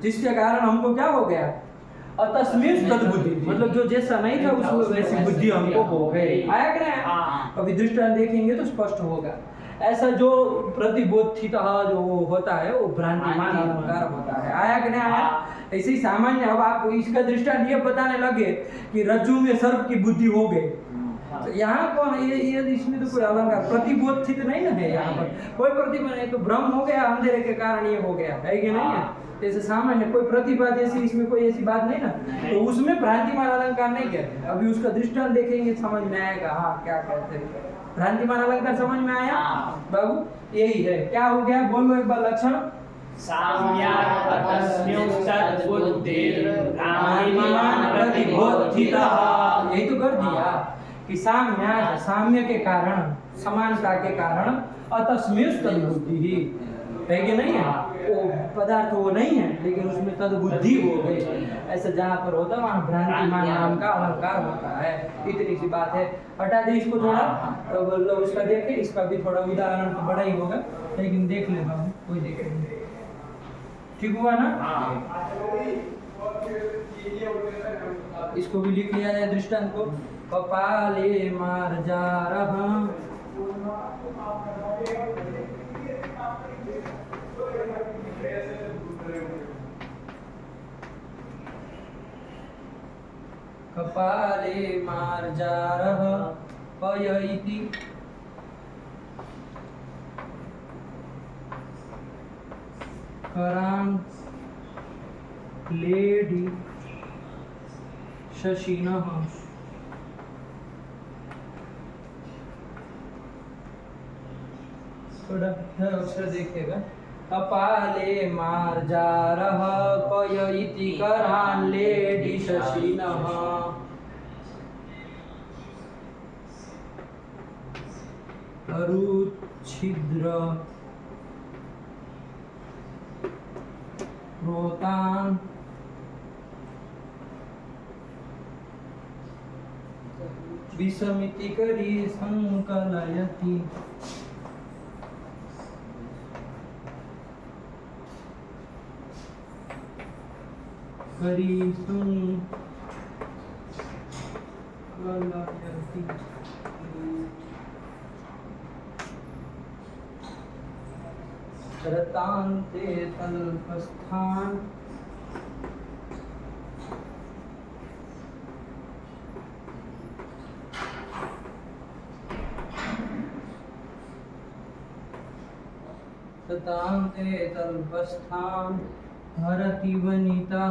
जिसके कारण हमको क्या हो गया? अतस्मिन तद्बुद्धि मतलब जो जैसा नहीं था उसमें वैसी बुद्धि हमको हो गई। आया कि नहीं? अभी दृष्टांत देखेंगे तो स्पष्ट होगा। ऐसा जो प्रतिबोधित जो होता है वो भ्रांतिमान अलंकार होता है। आया कि नहीं आया? ऐसे ही सामान्य अब आप इसका दृष्टांत ये बताने लगे कि रज्जू में सर्प की बुद्धि हो गई, तो यहाँ कौन ये इसमें तो कोई अलंकार प्रतिबोधित नहीं ना है। यहाँ पर कोई प्रतिभा नहीं, तो भ्रम हो गया, अंधेरे के कारण ये हो गया, है कि नहीं है? जैसे सामान्य कोई प्रतिभा जैसी इसमें कोई ऐसी बात नहीं ना, तो उसमें भ्रांतिमान अलंकार नहीं कहते। अभी उसका दृष्टांत देखेंगे समझ में आएगा। हाँ क्या कहते हैं? भ्रांतिमान अलंकार समझ में आया बाबू? यही है। क्या हो गया बोलो एक बार लक्षण? साम्यात् अतस्मिन तद्बुद्धिर् भ्रांतिमान प्रतिबोधितः। यही तो कर दिया कि साम्य के कारण समानता के कारण अतस्मिन तद्बुद्धि है कि नहीं है? वो पदार्थ वो नहीं है लेकिन उसमें तद्बुद्धि हो गई। ऐसा जहाँ पर होता है वहाँ भ्रांतिमान नाम का अलंकार होता है। इतनी सी बात है। हटा दे इसको थोड़ा, तो उसका देखे, इसका भी थोड़ा उदाहरण तो बड़ा ही होगा लेकिन देख ले बाबू, कोई दिक्कत नहीं। ठीक हुआ ना? इसको भी लिख लिया जाए दृष्टांत को। कपाले मार्जारः कपाले मार्जारः पय इति करां लेडि शशिनः। थोड़ा अक्षर देखिएगा। कपाले मार्जारः पय इति करां लेडि शशिनः। अरुच्छिद्र रोतान् विषमिति करी संकलयति। करी संकलयति। रतान्ते तल्पस्थान रतान्ते तल्पस्थान हरति वनिता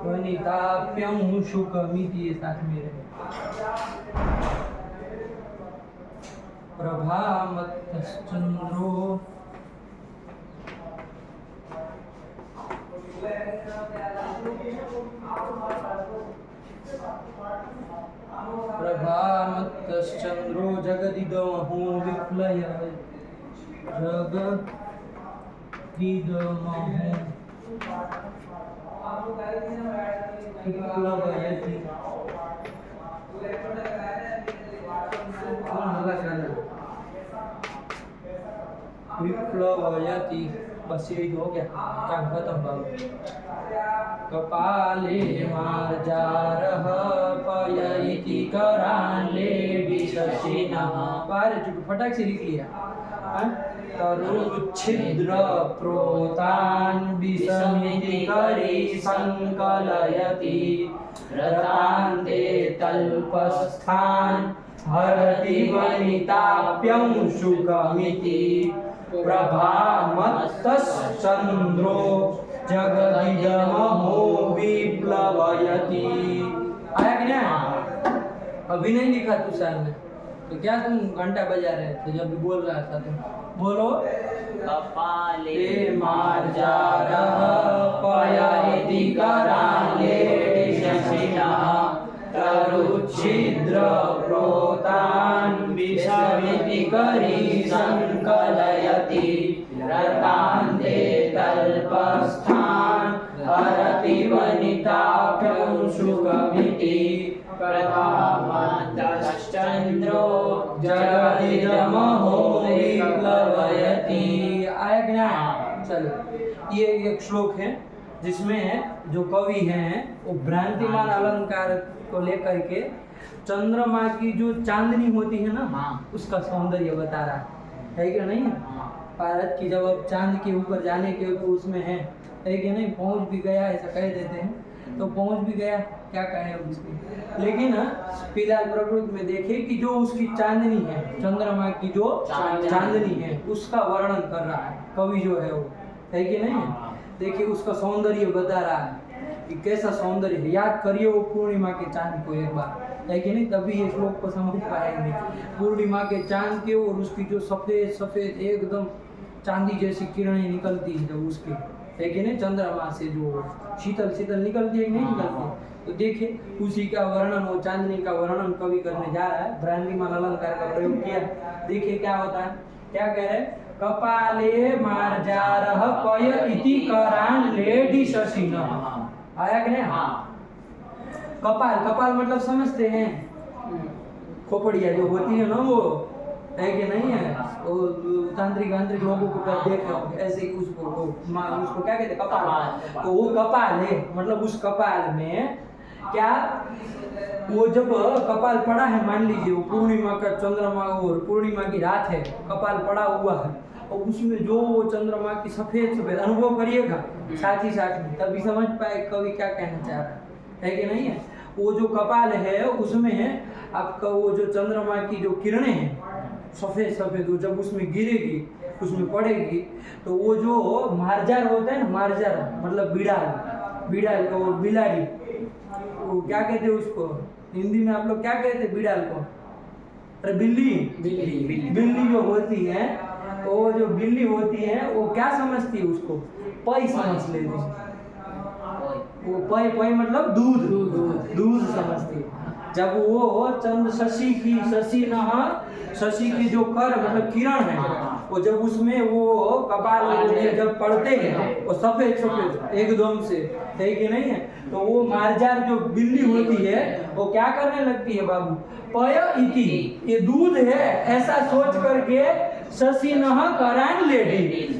वनिताप्यं शुकमिति ये साथ में रहे प्रभामत्तश्चन्द्रो प्रभामत्तश्चन्द्रो जगदिदमहो विप्लय जगदिदमहो विप्लवयति विप्लवयति। बस यही हो गया, काम खत्म बाबू। कपाले मार्जारः पयति कराले विशशिनः। बाहर फटाक से लिख लिया। तरुच्छिद्र प्रोतान् विषमिति करी संकलयति रतान्ते तल्पस्थान् हरति वनिताप्यं शुकमिति प्रभामत्तश्चन्द्रो जगदिदमहो विप्लवयति। आया कि नहीं? अभी नहीं लिखा तू साल में तो क्या तुम घंटा बजा रहे थे जब बोल रहा था तुम? बोलो। कपाले मार्जारः पयति कराले विशशिनः तरुच्छिद्र प्रोतान् विषमिति करी संकलयति रतान्ते तल्पस्थान् हरति वनिताप्यं शुकमिति प्रभामत्तश्चन्द्रो जगदिदमहो विप्लवयति। आया कि नहीं? चलो, ये एक श्लोक है जिसमें जो कवि हैं वो भ्रांतिमान अलंकार को लेकर के चंद्रमा की जो चांदनी होती है ना, उसका सौंदर्य बता रहा है कि नहीं? भारत की जब अब चांद के ऊपर जाने के ऊपर उसमें है कि नहीं, पहुंच भी गया ऐसा कह देते हैं, तो पहुंच भी गया, क्या कहें अब उसकी। लेकिन फिलहाल प्रकृति में देखे कि जो उसकी चांदनी है, चंद्रमा की जो चांदनी है, उसका वर्णन कर रहा है कवि जो है वो, है कि नहीं? देखिए उसका सौंदर्य बता रहा है कि कैसा सौंदर्य है। याद करिए वो पूर्णिमा के चांद को एक बार, है कि नहीं? तभी ये श्लोक को समझ पाएंगे। पूर्णिमा के चांद के और उसकी जो सफेद सफेद एकदम चांदी जैसी किरणें निकलती है जब उसकी, है कि नहीं? चंद्रमा से जो शीतल शीतल निकलती है कि नहीं निकलती? तो देखिए उसी का वर्णन, वो चांदनी का वर्णन कवि करने जा रहा है। भ्रांतिमान अलंकार का प्रयोग किया। देखिए क्या होता है, क्या कह रहे हैं? कपाले मार्जारः पयति कराले विशशिनः। आया कि नहीं? कपाल, कपाल मतलब समझते हैं, खोपड़िया जो होती है ना, वो है कि नहीं है? वो तांत्रिक लोगों को देखे ऐसे ही उसको क्या कहते हैं? कपाल। तो वो कपाल है, मतलब उस कपाल में क्या, वो जब कपाल पड़ा है, मान लीजिए वो पूर्णिमा का चंद्रमा और पूर्णिमा की रात है, कपाल पड़ा हुआ है, और उसमें जो वो चंद्रमा की सफेद सफेद अनुभव करिएगा साथ ही साथ में, तभी समझ पाए कवि क्या कहना चाह रहा है कि नहीं है? वो जो कपाल है उसमें आपका वो जो चंद्रमा की जो किरणें हैं सफेद सफेद, वो जब उसमें गिरेगी, उसमें पड़ेगी, तो वो जो मार्जार होता है ना, मार्जार मतलब बिड़ाल को, बिलाड़ी, वो क्या कहते हैं उसको हिंदी में? आप लोग क्या कहते हैं बिड़ाल को? अरे बिल्ली जो होती है, वो जो बिल्ली होती है वो क्या समझती है? उसको पई समझ लेती है। वो पई मतलब दूध समझती है। जब वो चंद्र शशि की जो कर मतलब किरण है, वो जब उसमें वो कपाल में जब पड़ते हैं वो सफेद सफेद एकदम से, है कि नहीं है? तो वो मार्जार जो बिल्ली होती है वो क्या करने लगती है बाबू, पय इति, ये दूध है ऐसा सोच करके शशि नह करान लेडी,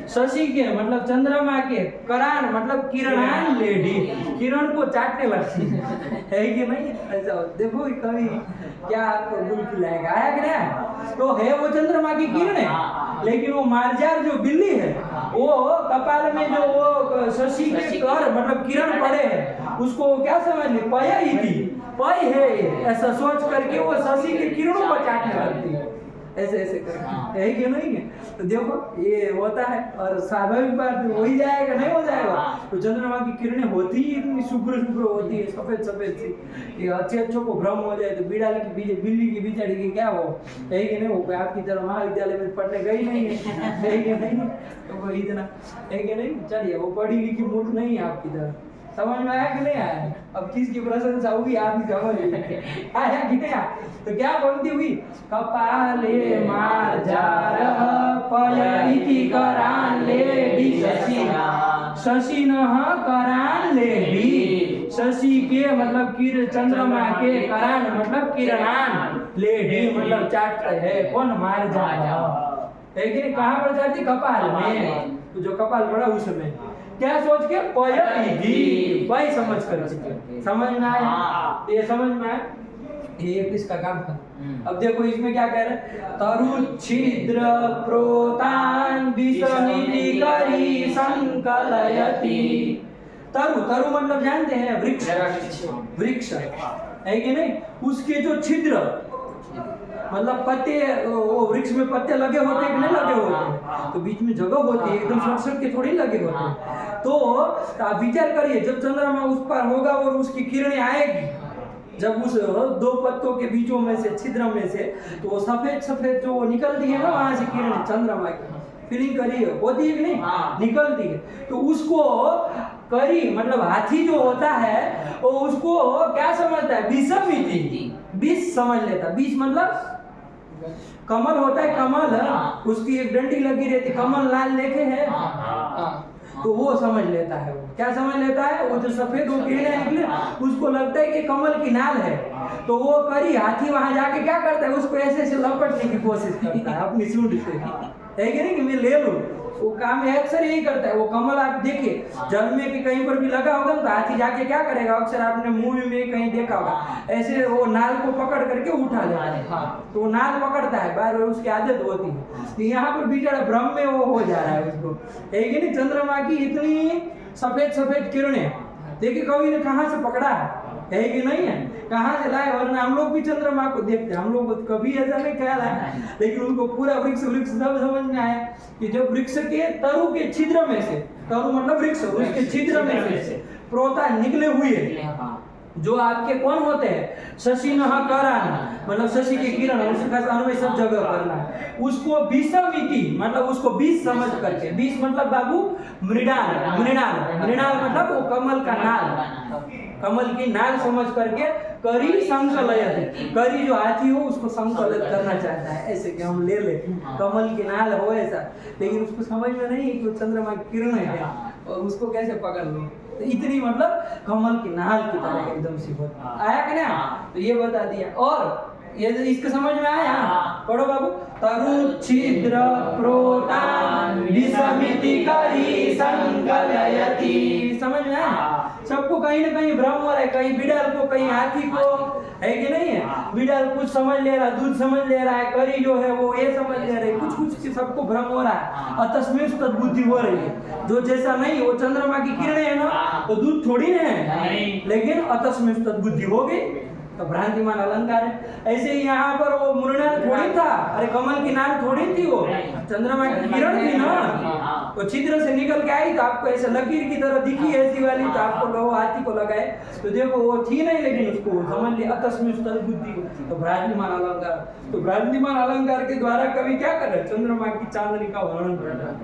शशि के मतलब चंद्रमा के, करान मतलब किरणान लेडी, किरण को चाटने लगती है कि नहीं? ऐसा देखो कभी क्या आपको गुल खिलाएगा, आया कि नहीं? तो है वो चंद्रमा की किरण है, लेकिन वो मार्जार जो बिल्ली है वो कपाल में जो वो शशि के कर मतलब किरण पड़े हैं उसको क्या समझ ली, पय इति, पय है ऐसा सोच करके वो शशि के किरणों को चाटने लगती है, ऐसे ऐसे करके, है कि नहीं है? तो देखो ये होता है और स्वाभाविक बात हो ही जाएगा, नहीं हो जाएगा? तो चंद्रमा की किरणें होती ही इतनी शुभ्र शुभ्र होती है, सफेद सफेद सी, ये अच्छे अच्छों को भ्रम हो जाए तो बिल्ली की बिचारी की क्या हो, है कि नहीं? वो आपकी तरह महाविद्यालय में पढ़ने गई नहीं है कि नहीं? तो वो इतना, है कि नहीं? चलिए वो पढ़ी लिखी मूर्ख नहीं है आपकी तरह, समझ में आया कि नहीं आया? अब किसकी प्रशंसा होगी आप ही समझ लीजिए, आया कि नहीं आया? तो क्या बोलती हुई, कपाले मार्जार पय इति करान लेडी शशिनः करान लेडी, शशि के मतलब किर चंद्रमा के, करान मतलब किरणान, लेडी मतलब चाटते है कौन, मार्जार है कि नहीं? कहाँ पर चाटती, कपाल में, तो जो कपाल पड़ा उसमें क्या सोच के, पय इति, पय समझ कर, समझ में आया? ये समझ में आया? ये इसका काम था। अब देखो इसमें क्या कह रहे हैं, तरु छिद्र प्रोतान विषमिति करी संकलयति, तरु, तरु मतलब जानते हैं वृक्ष, वृक्ष है कि नहीं? उसके जो छिद्र मतलब पत्ते, वो वृक्ष में पत्ते लगे होते हैं कि नहीं लगे होते, तो बीच में जगह होती है, एकदम सट के थोड़ी लगे होते हैं। तो आप विचार करिए जब चंद्रमा उस पर होगा और उसकी किरणें आएगी, जब उस दो पत्तों के बीचों में से, छिद्र में से, तो वो सफेद सफेद जो निकलती है ना वहां से किरणें चंद्रमा की, फीलिंग करिए होती है कि नहीं? निकलती है। तो उसको करी मतलब हाथी जो होता है वो उसको क्या समझता है, विषमिति, विष समझ लेता। विष मतलब कमल होता है, कमल उसकी एक डंडी लगी रहती, कमल लाल देखे हैं, तो वो समझ लेता है। वो क्या समझ लेता है, वो जो सफेद वो किरणें निकले उसको लगता है कि कमल की नाल है, तो वो करी हाथी वहां जाके क्या करता है, उसको ऐसे ऐसे लपटने की कोशिश करता है अपनी सूंड से, है कि नहीं, कि मैं ले लूं। वो काम अक्सर यही करता है। वो कमल आप देखिए जल में कि कहीं पर भी लगा होगा तो हाथी जाके क्या करेगा, अक्सर आपने मूवी में कहीं देखा होगा, ऐसे वो नाल को पकड़ करके उठा लेता है, तो वो नाल पकड़ता है, बार बार उसकी आदत होती है। तो यहाँ पर बेचारा भ्रम में वो हो जा रहा है उसको, है कि नहीं? चंद्रमा की इतनी सफेद सफेद किरणें, देखिए कवि ने कहाँ से पकड़ा है कि नहीं है, कहाँ से लाए? वरना हम लोग भी चंद्रमा को देखते हैं, हम लोग को कभी ऐसा नहीं ख्याल है, लेकिन उनको पूरा वृक्ष वृक्ष सब समझ में आया कि जब वृक्ष के तरु के छिद्र में से, तरु मतलब वृक्ष, उसके छिद्र में से प्रोता निकले हुए जो आपके कौन होते हैं, शशि नह करान मतलब शशि की किरण, उसका अन्वय सब जगह करना है। उसको विषमिति मतलब उसको बीज समझ करके, बीज मतलब बाबू मृणाल, मृणाल, मृणाल मतलब वो कमल का नाल, कमल की नाल समझ करके करी संकलयत, करी जो हाथी हो उसको संकलित करना चाहता है, ऐसे कि हम ले ले कमल की नाल हो ऐसा, लेकिन उसको समझ में नहीं कि वो चंद्रमा की किरण है और उसको कैसे पकड़ लो। तो इतनी मतलब कमल की नाल की तरह एकदम सी होती, आया कि नहीं? तो ये बता दिया। और ये इसके समझ में आया, पढ़ो बाबू, तरु छिद्र प्रोतान विषमिति करी संकलयति, समझ में आया? सबको कहीं ना कहीं भ्रम हो रहा है, कहीं बिड़ाल को, कहीं हाथी को, है कि नहीं है? बिड़ाल कुछ समझ ले रहा है, दूध समझ ले रहा है, करी जो है वो ये समझ ले रहे, कुछ कुछ सबको भ्रम हो रहा है, अतस्मित बुद्धि हो रही है। जो जैसा नहीं, वो चंद्रमा की किरणें है ना, तो दूध थोड़ी ना है, लेकिन अतस्मित बुद्धि हो गई, तो भ्रांतिमान अलंकार है। ऐसे ही यहाँ पर वो मृणाल थोड़ी था, अरे कमल की नाल थोड़ी थी, वो चंद्रमा की किरण थी ना, तो छिद्र से निकल के आई तो आपको ऐसे लकीर की तरह दिखी ऐसी वाली, तो आपको लो हाथी को लगाए, तो देखो वो थी नहीं, लेकिन उसको समझ लिया अतस्मित बुद्धि, तो भ्रांतिमान अलंकार। तो भ्रांतिमान अलंकार के द्वारा कवि क्या कर रहे, चंद्रमा की चांदनी का वर्णन कर रहा है,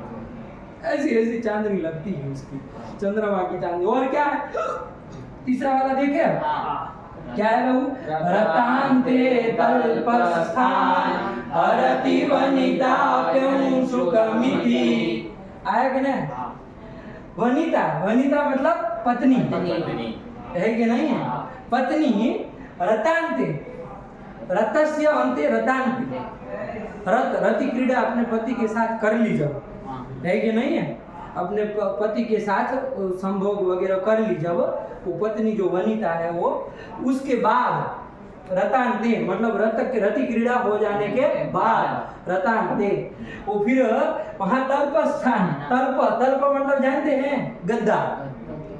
ऐसी ऐसी चांदनी लगती है उसकी, चंद्रमा की चांदनी। और क्या है तीसरा वाला देखे, क्या है बाबू, रतांते तल्पस्थान हरति वनिताप्यं सुखमिति। आया कि नहीं? वनिता, वनिता मतलब पत्नी, है कि नहीं है? पत्नी रतान्ते, रतस्य अन्ते रतान्ते, रति क्रीड़ा अपने पति के साथ कर ली जब, है कि नहीं है? अपने पति के साथ संभोग वगैरह कर ली जब, वो पत्नी जो वनिता है वो, उसके बाद रतान्ते मतलब रति क्रीड़ा हो जाने के बाद रतान्ते वो फिर वहाँ तल्प स्थान, तल्प मतलब जानते हैं गद्दा,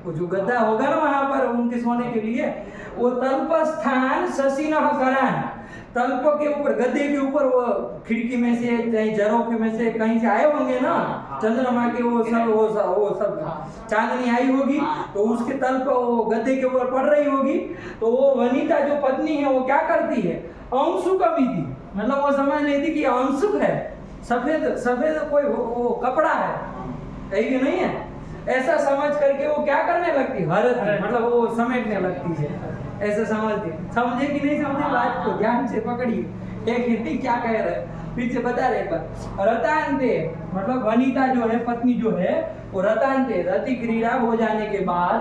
वो जो गद्दा होगा ना वहाँ पर उनके सोने के लिए, वो तल्प स्थान शशिनः करान, तल्प के ऊपर गद्दे के ऊपर वो खिड़की में से कहीं झरोखे में से कहीं से आए होंगे ना चंद्रमा के वो सब चांदनी आई होगी तो उसके तल्प वो गद्दे के ऊपर पड़ रही होगी, तो वो वनिता जो पत्नी है वो क्या करती है? अंशुकमिति मतलब वो समझ लेती कि अंशुक है, सफेद सफेद कोई वो कपड़ा है कि नहीं है, ऐसा समझ करके वो क्या करने लगती? हरति मतलब वो समेटने लगती है, ऐसा समझती। समझे कि नहीं समझे बात को? ध्यान से पकड़िए एक हिंदी क्या कह रहे हैं, फिर से बता रहे एक बार। रतान्ते मतलब वनिता जो है, पत्नी जो है वो रतान्ते रति क्रीड़ा हो जाने के बाद,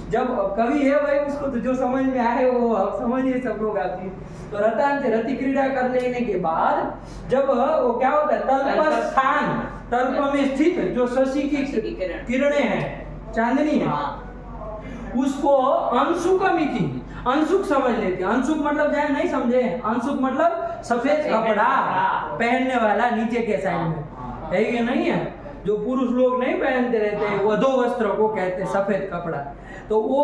जब कवि है भाई उसको तो जो समझ में आए वो समझिए सब लोग आती है, तो रतान्ते रति क्रीड़ा कर लेने के बाद जब वो क्या होता है? तल्प स्थान, तल्प में स्थित जो शशि की किरणें हैं, चांदनी है, उसको अंशुकमिति अंशुक समझ लेते हैं। अंशुक मतलब जाए नहीं समझे, अंशुक मतलब सफेद कपड़ा पहनने वाला नीचे के साइड में, है कि नहीं है? जो पुरुष लोग नहीं पहनते रहते हैं वधो वस्त्र को कहते हैं सफेद कपड़ा। तो वो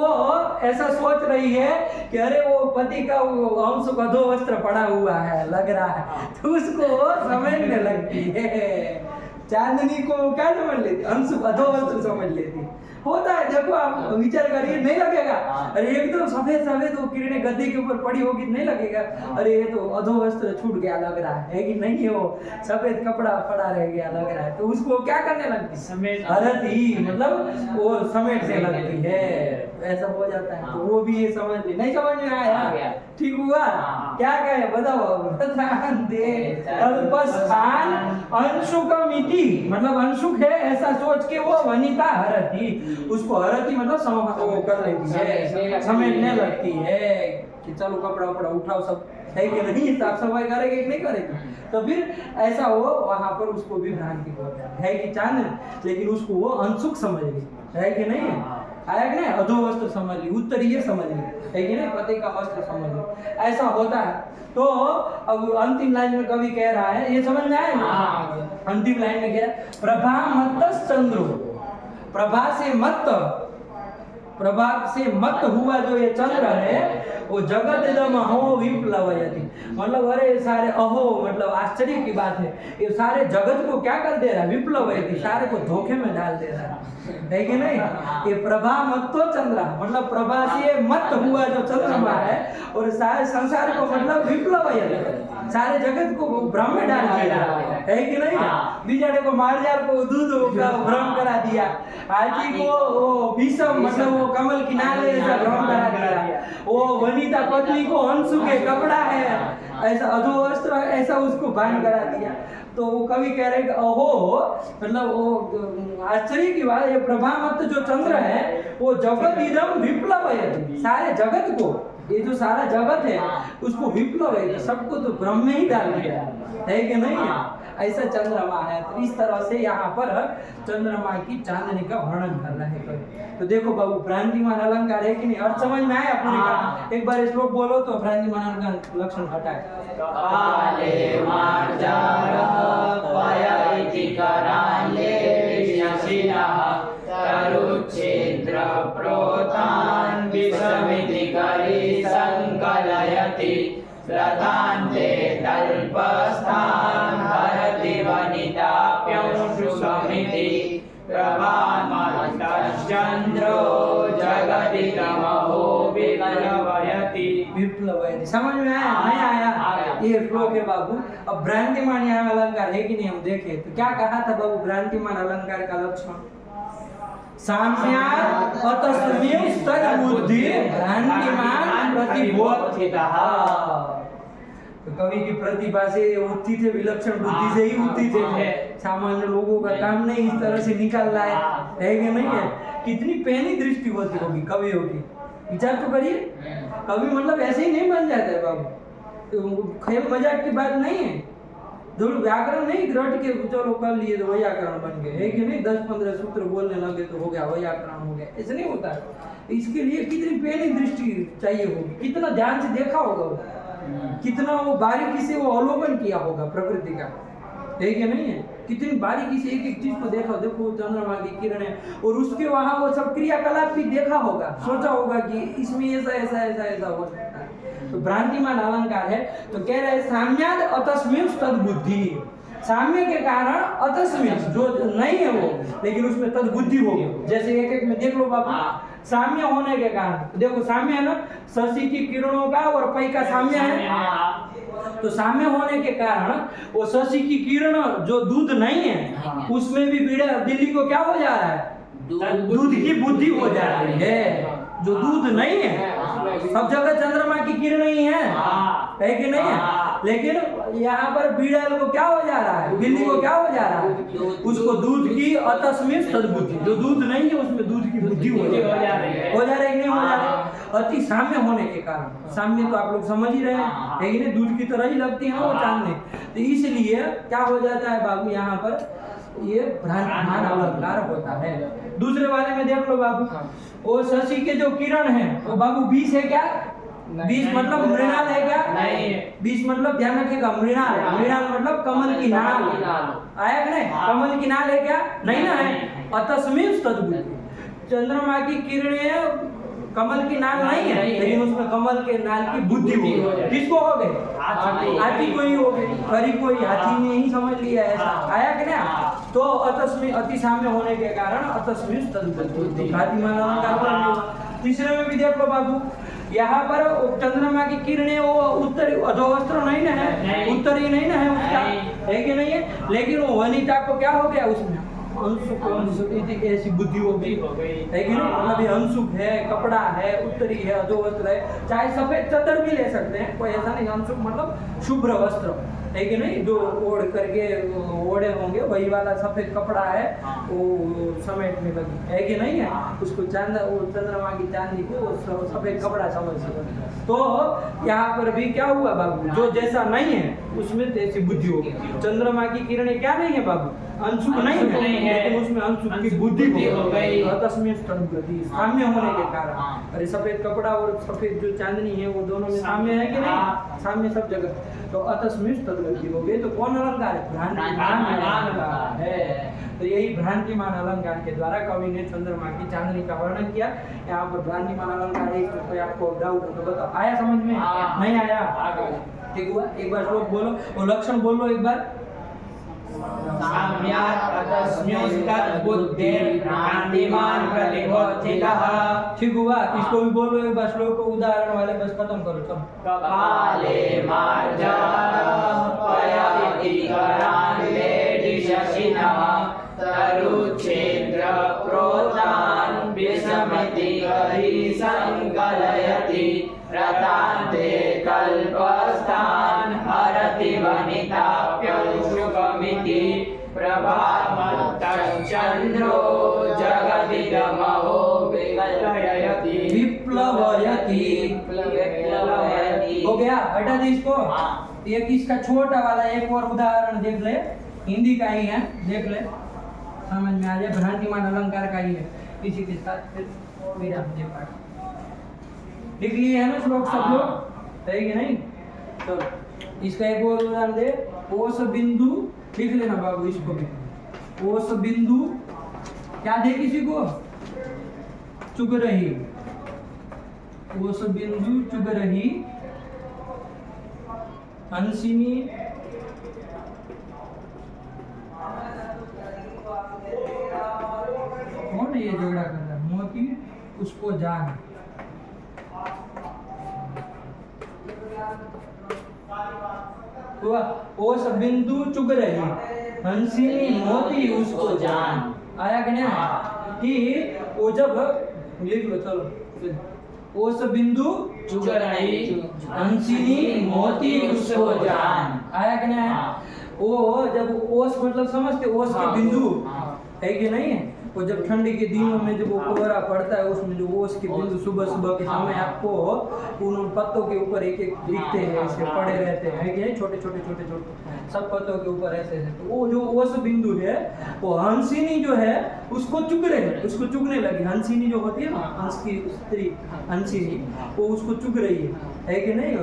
ऐसा सोच रही है कि अरे वो पति का वो अंशुक अधो वस्त्र पड़ा हुआ है लग रहा है, तो उसको समझने लगती है। चांदनी को क्या समझ लेती? अंशुक अधो वस्त्र समझ लेती होता है। देखो आप विचार करिए, नहीं लगेगा? अरे एकदम सफेद सफेद वो किरणें गद्दे के ऊपर पड़ी होगी, नहीं लगेगा अरे ये तो अधो वस्त्र छूट गया लग रहा है कि नहीं है? वो सफेद कपड़ा पड़ा रह गया लग रहा है, तो उसको क्या करने लगती? समेट, हरति मतलब वो समेटने लगती है, ऐसा हो जाता है। तो वो भी ये समझ ली, नहीं समझ में आया? ठीक हुआ? क्या कहे बताओ? तल्पस्थान अंशुकमिति मतलब अंशुक है ऐसा सोच के वो वनिता हरति, उसको हरति मतलब वो कर लेती है, समेटने लगती है कि चलो कपड़ा वपड़ा उठाओ सब, है कि नहीं? साफ सफाई करेगी कि नहीं करेगी? तो फिर ऐसा हो वहां पर उसको भी भ्रांति है कि चांद, लेकिन उसको वो अंशुक समझ ली, है कि नहीं? आया कि नहीं? अधो वस्त्र समझ ली, उत्तरीय समझ ली, है कि नहीं? पति का वस्त्र समझ ली, ऐसा होता है। तो अब अंतिम लाइन में कवि कह रहा है, ये समझ में आया ना? अंतिम लाइन में कह रहा है प्रभा मत्तस् चंद्रो, प्रभा से मत हुआ जो ये चंद्र है वो जगत इदम अहो विप्लवयति मतलब अरे सारे अहो मतलब आश्चर्य की बात है, ये सारे जगत को क्या कर दे रहा है? विप्लवयति सारे को धोखे में डाल दे रहा है कि नहीं? ये प्रभा मत्तो चंद्र मतलब प्रभा से मत हुआ जो चंद्रमा है और सारे संसार को मतलब विप्लवयति सारे जगत को भ्रम में डाल दिया, है कि नहीं? बिचारे को मार्जार को दूध भ्रम करा दिया, हाथी को वो भीषम मतलब वो कमल किनारे ऐसा भ्रम करा दिया, वो वनिता पत्नी को अंशु के कपड़ा है ऐसा अधो वस्त्र ऐसा उसको भान करा दिया। तो वो कवि कह रहे कि अहो मतलब वो आश्चर्य की बात, ये प्रभामत्त जो चंद्र है वो जगत इदम विप्लव है, सारे जगत को ये जो सारा जगत है उसको विप्लव है, सबको तो ब्रह्म में ही डाल दिया, है कि नहीं? ऐसा चंद्रमा है। तो इस तरह से यहाँ पर चंद्रमा की चांदनी का वर्णन कर रहे हैं। तो देखो बाबू भ्रांतिमान अलंकार है कि नहीं? अर्थ समझ में आया पूरी का? एक बार श्लोक बोलो तो भ्रांतिमान अलंकार लक्षण हटाए। कपाले मार्जारः पयति कराले शशिनः तरुच्छिद्र प्रोतान् विषमिति करी संकलयति रतान्ते तल्पस्थान् हरति वनिताप्यंशुकमिति प्रभामत्तश्चन्द्रो जगदिदमहो विप्लवयति। विप्लवयति समझ में आया? नहीं आया? ये श्लोक है बाबू। अब भ्रांतिमान यहाँ अलंकार है कि नहीं हम देखें तो क्या कहा था बाबू भ्रांतिमान अलंकार का लक्षण? साम्यात् अतस्मिन् तद्बुद्धि भ्रांतिमान प्रतिबोधितः। तो कवि की प्रतिभा से उठती थे, विलक्षण बुद्धि से ही उठती थे। सामान्य लोगों का काम नहीं इस तरह से निकल रहा है कि नहीं है? कितनी पहली दृष्टि होती होगी कवियों की, विचार तो करिए। कवि मतलब ऐसे ही नहीं बन जाता है बाबू, तो खेल मजाक की बात नहीं है। जो व्याकरण नहीं रट के चलो कर लिए तो व्याकरण बन गए, है कि नहीं? 10-15 सूत्र बोलने लगे तो हो गया व्याकरण हो गया, ऐसे नहीं होता है। इसके लिए कितनी पहली दृष्टि चाहिए होगी, कितना ध्यान से देखा होगा वो, कितना वो बारीकी से वो अवलोकन किया होगा प्रकृति का, है कि नहीं है? कितनी बारीकी से एक एक चीज को देखा, देखो चंद्रमा की किरणें, और उसके वहां वो सब क्रियाकलाप भी देखा होगा, सोचा होगा कि इसमें ऐसा ऐसा ऐसा ऐसा हो सकता है। तो भ्रांतिमान अलंकार है, तो कह रहे हैं साम्याद अतस्मिन् तद्बुद्धि, साम्य के कारण अतस्मिन् जो नहीं है वो, लेकिन उसमें तद्बुद्धि हो गई। जैसे एक एक में देख लो बाबू, साम्य होने के कारण देखो, साम्य है ना, शशि की किरणों का और पै का साम्य है, तो साम्य होने के कारण वो शशि की किरण जो दूध नहीं है उसमें भी बिल्ली को क्या हो जा रहा है? दूध की बुद्धि हो जा रही है। जो दूध नहीं है सब जगह चंद्रमा की किरण ही है कि नहीं है? लेकिन यहाँ पर बीड़ाल को क्या हो जा रहा है? बिल्ली को क्या हो जा रहा है? उसको दूध की अतस्मिन् तद्बुद्धि, जो दूध नहीं है उसमें दूध की बुद्धि हो जा रही है, नहीं हो जा रही? अति साम्य होने के कारण, साम्य तो आप लोग समझ ही रहे हैं, लेकिन दूध की तरह ही लगती है वो चांदनी, तो इसलिए क्या हो जाता है बाबू यहाँ पर? ये भ्रांतिमान अलंकार होता है। दूसरे वाले में देख लो बाबू, वो शशि के जो किरण है वो बाबू 20 है क्या? 20 मतलब मृणाल है क्या? नहीं, 20 मतलब ध्यान रखिएगा, मृणाल, मृणाल मतलब कमल की नाल, आया कि नहीं? कमल की नाल है क्या? नहीं ना है। अतस्मिन् तद्बुद्धि, चंद्रमा की किरणें कमल की नाल नहीं है, लेकिन उसमें कमल के नाल की बुद्धि हो गई। किसको हो गई? हाथी को ही हो गई, करी कोई हाथी ने ही समझ लिया ऐसा, आया कि नहीं? तो अतस्मिन् अति साम्य होने के कारण अतस्मिन् तद्बुद्धि, भ्रांतिमान अलंकार बन गया। तीसरे में भी देख लो बाबू, यहाँ पर चंद्रमा की किरणें वो उत्तरी अधोवस्त्र नहीं ना है, उत्तरी नहीं ना है उसका, है कि नहीं है? लेकिन वो वनिता को क्या हो गया? उसमें अंशुक ऐसी बुद्धि हो गई, है कि नहीं? मतलब ये अंशुक है, कपड़ा है, उत्तरी है, अधोवस्त्र है, चाहे सफेद चादर भी ले सकते हैं, कोई ऐसा नहीं। अंशुक मतलब शुभ्र वस्त्र, है कि नहीं? जो ओढ़ करके ओढ़े होंगे वही वाला सफेद कपड़ा है, वो समेटने लगी, है कि नहीं है? उसको चंद्रमा की चांदी को सफेद कपड़ा समझ सकते। तो यहाँ पर भी क्या हुआ बाबू? जो जैसा नहीं है उसमें तैसी बुद्धि होगी। चंद्रमा की किरणें क्या नहीं है बाबू? अंशुक नहीं है, लेकिन उसमें अंशुक की बुद्धि हो गई। तस्मिन् तद्बुद्धि, साम्य होने के कारण। अरे सफेद कपड़ा और सफेद जो चांदनी है वो दोनों में साम्य है कि नहीं? साम्य सब जगह, तो अतस्मिन् तद्बुद्धि हो गई। तो कौन अलंकार है? भ्रांतिमान अलंकार है। तो यही भ्रांतिमान अलंकार के द्वारा कवि ने चंद्रमा की चांदनी का वर्णन किया। यहाँ पर भ्रांतिमान अलंकार है, तो कोई आपको डाउट हो तो बताओ। आया समझ में? नहीं आया? ठीक हुआ। एक बार श्लोक बोलो और लक्षण बोलो एक बार। साम्यात् अतस्मिन् तद्बुद्धिर् भ्रांतिमान प्रतिबोधितः। ठीक हुआ। इसको भी बोलो एक बार श्लोक को, उदाहरण वाले बस खत्म करो। चलो। कपाले मार्जारः पयति कराले दिशशिनः तरुच्छेद्र प्रोतान् विषमिति कहि संकलयति रतान्ते कल्पस्तान् हरति वनिताप्यंशुकमिति प्रभामत्तश्चन्द्रो जगदिदमहो विप्लवयति। हो गया? हटा दे इसको। एक इसका छोटा वाला एक और उदाहरण देख ले, हिंदी का ही है, देख ले, समझ में आ जाए। भ्रांतिमान अलंकार का ही है। इसी के साथ फिर मेरा पाठ लिख लिए है ना श्लोक सब लोग, है कि नहीं? तो इसका एक और उदाहरण दे। ओस बिंदु लिख लेना बाबू इसको भी। ओस बिंदु क्या दे किसी को? चुग रही। ओस बिंदु चुग रही हंसिनी कौन है ये झगड़ा कर रहा है? मोती उसको जान। ओस बिंदु चुग रही हंसिनी मोती उसको जान। आया कि नहीं? कि वो जब लिख लो, चलो ओस बिंदु चुग रही हंसिनी मोती उसको जान। आया कि नहीं आया? वो जब ओस मतलब समझते, ओस के बिंदु है कि नहीं है? वो जब ठंडी के दिनों में जब वो कोहरा पड़ता है, उसमें जो ओस के बिंदु सुबह सुबह के समय आपको उन पत्तों के ऊपर एक एक दिखते हैं, ऐसे पड़े रहते हैं कि नहीं, छोटे छोटे छोटे छोटे सब पत्तों के ऊपर ऐसे ऐसे। तो वो जो ओस बिंदु है, वो हंसिनी जो है उसको चुग रहे हैं, उसको चुगने लगी। हंसिनी जो होती है ना, हंस की स्त्री हंसिनी, वो उसको चुग रही है कि नहीं?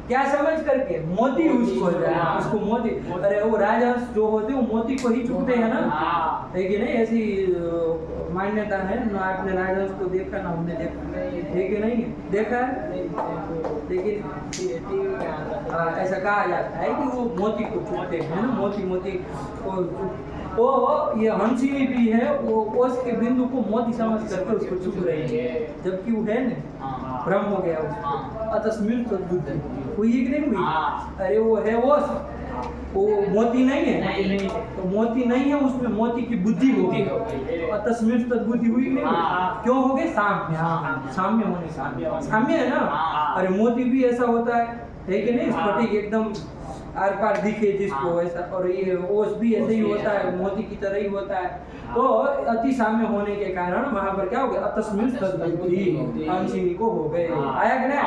क्या समझ करके? मोती उसको जाए, उसको मोती। अरे वो राजहंस जो होते हैं वो मोती को ही चुगते हैं ना, है कि नहीं? ऐसी मान्यता है ना। आपने राजहंस को देखा ना? हमने देखा है कि नहीं? देखा है, लेकिन ऐसा कहा जाता है कि वो मोती को चुगते हैं ना, मोती मोती को। वो ये हंसिनी भी है, वो ओस के बिंदु को मोती समझ करके उसको चुग रही है, जबकि वो है ना, भ्रम हो गया उसको। अतस्मिन तद्बुद्धि हुई कि नहीं हुई? अरे वो है ओस, वो मोती नहीं है, तो मोती नहीं है, उसमें मोती की बुद्धि होगी। अतस्मिन तद्बुद्धि हुई कि नहीं हुई? क्यों हो गए? साम्य। हाँ, साम्य होने का साम्य है ना। अरे मोती भी ऐसा होता है कि नहीं? स्फटिक एकदम आर पार दिखे जिसको, ऐसा। और ये ओस भी ऐसे ही होता है, मोती की तरह ही होता है। तो अति साम्य होने के कारण वहां पर क्या हो गया? अतस्मिन तद्बुद्धि हंसिनी को हो गए। आया कि नहीं?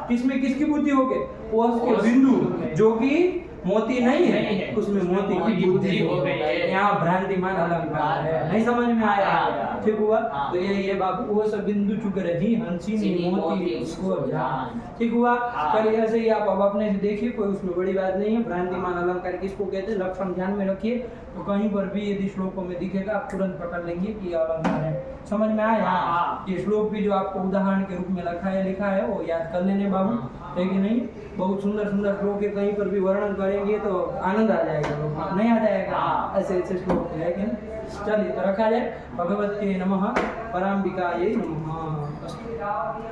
किसमें किसकी बुद्धि हो गई? ओस के बिंदु जो कि मोती नहीं है, उसमें मोती की बुद्धि हो गई। यहाँ भ्रांतिमान अलंकार है, नहीं समझ में आया? ठीक हुआ? तो यही है बाबू, वो सब बिंदु चुग रही हंसिनी मोती उसको जान। ठीक हुआ? चलिए ऐसे ही आप अब अपने से देखिए, कोई उसमें बड़ी बात नहीं है। भ्रांतिमान अलंकार किसको कहते हैं? लक्षण ध्यान में रखिए, तो कहीं पर भी यदि श्लोकों में दिखेगा आप तुरंत पकड़ लेंगे कि अलंकार है। समझ में आया? ये श्लोक भी जो आपको उदाहरण के रूप में लिखा है वो याद कर लेने बाबू, है कि नहीं? बहुत सुंदर सुंदर श्लोक है, कहीं पर भी वर्णन करेंगे तो आनंद आ जाएगा, नहीं आ जाएगा? ऐसे ऐसे श्लोक है कि नहीं? चलिए तो रखा जाए। भगवते नमः, पराम्बिकायै नमः।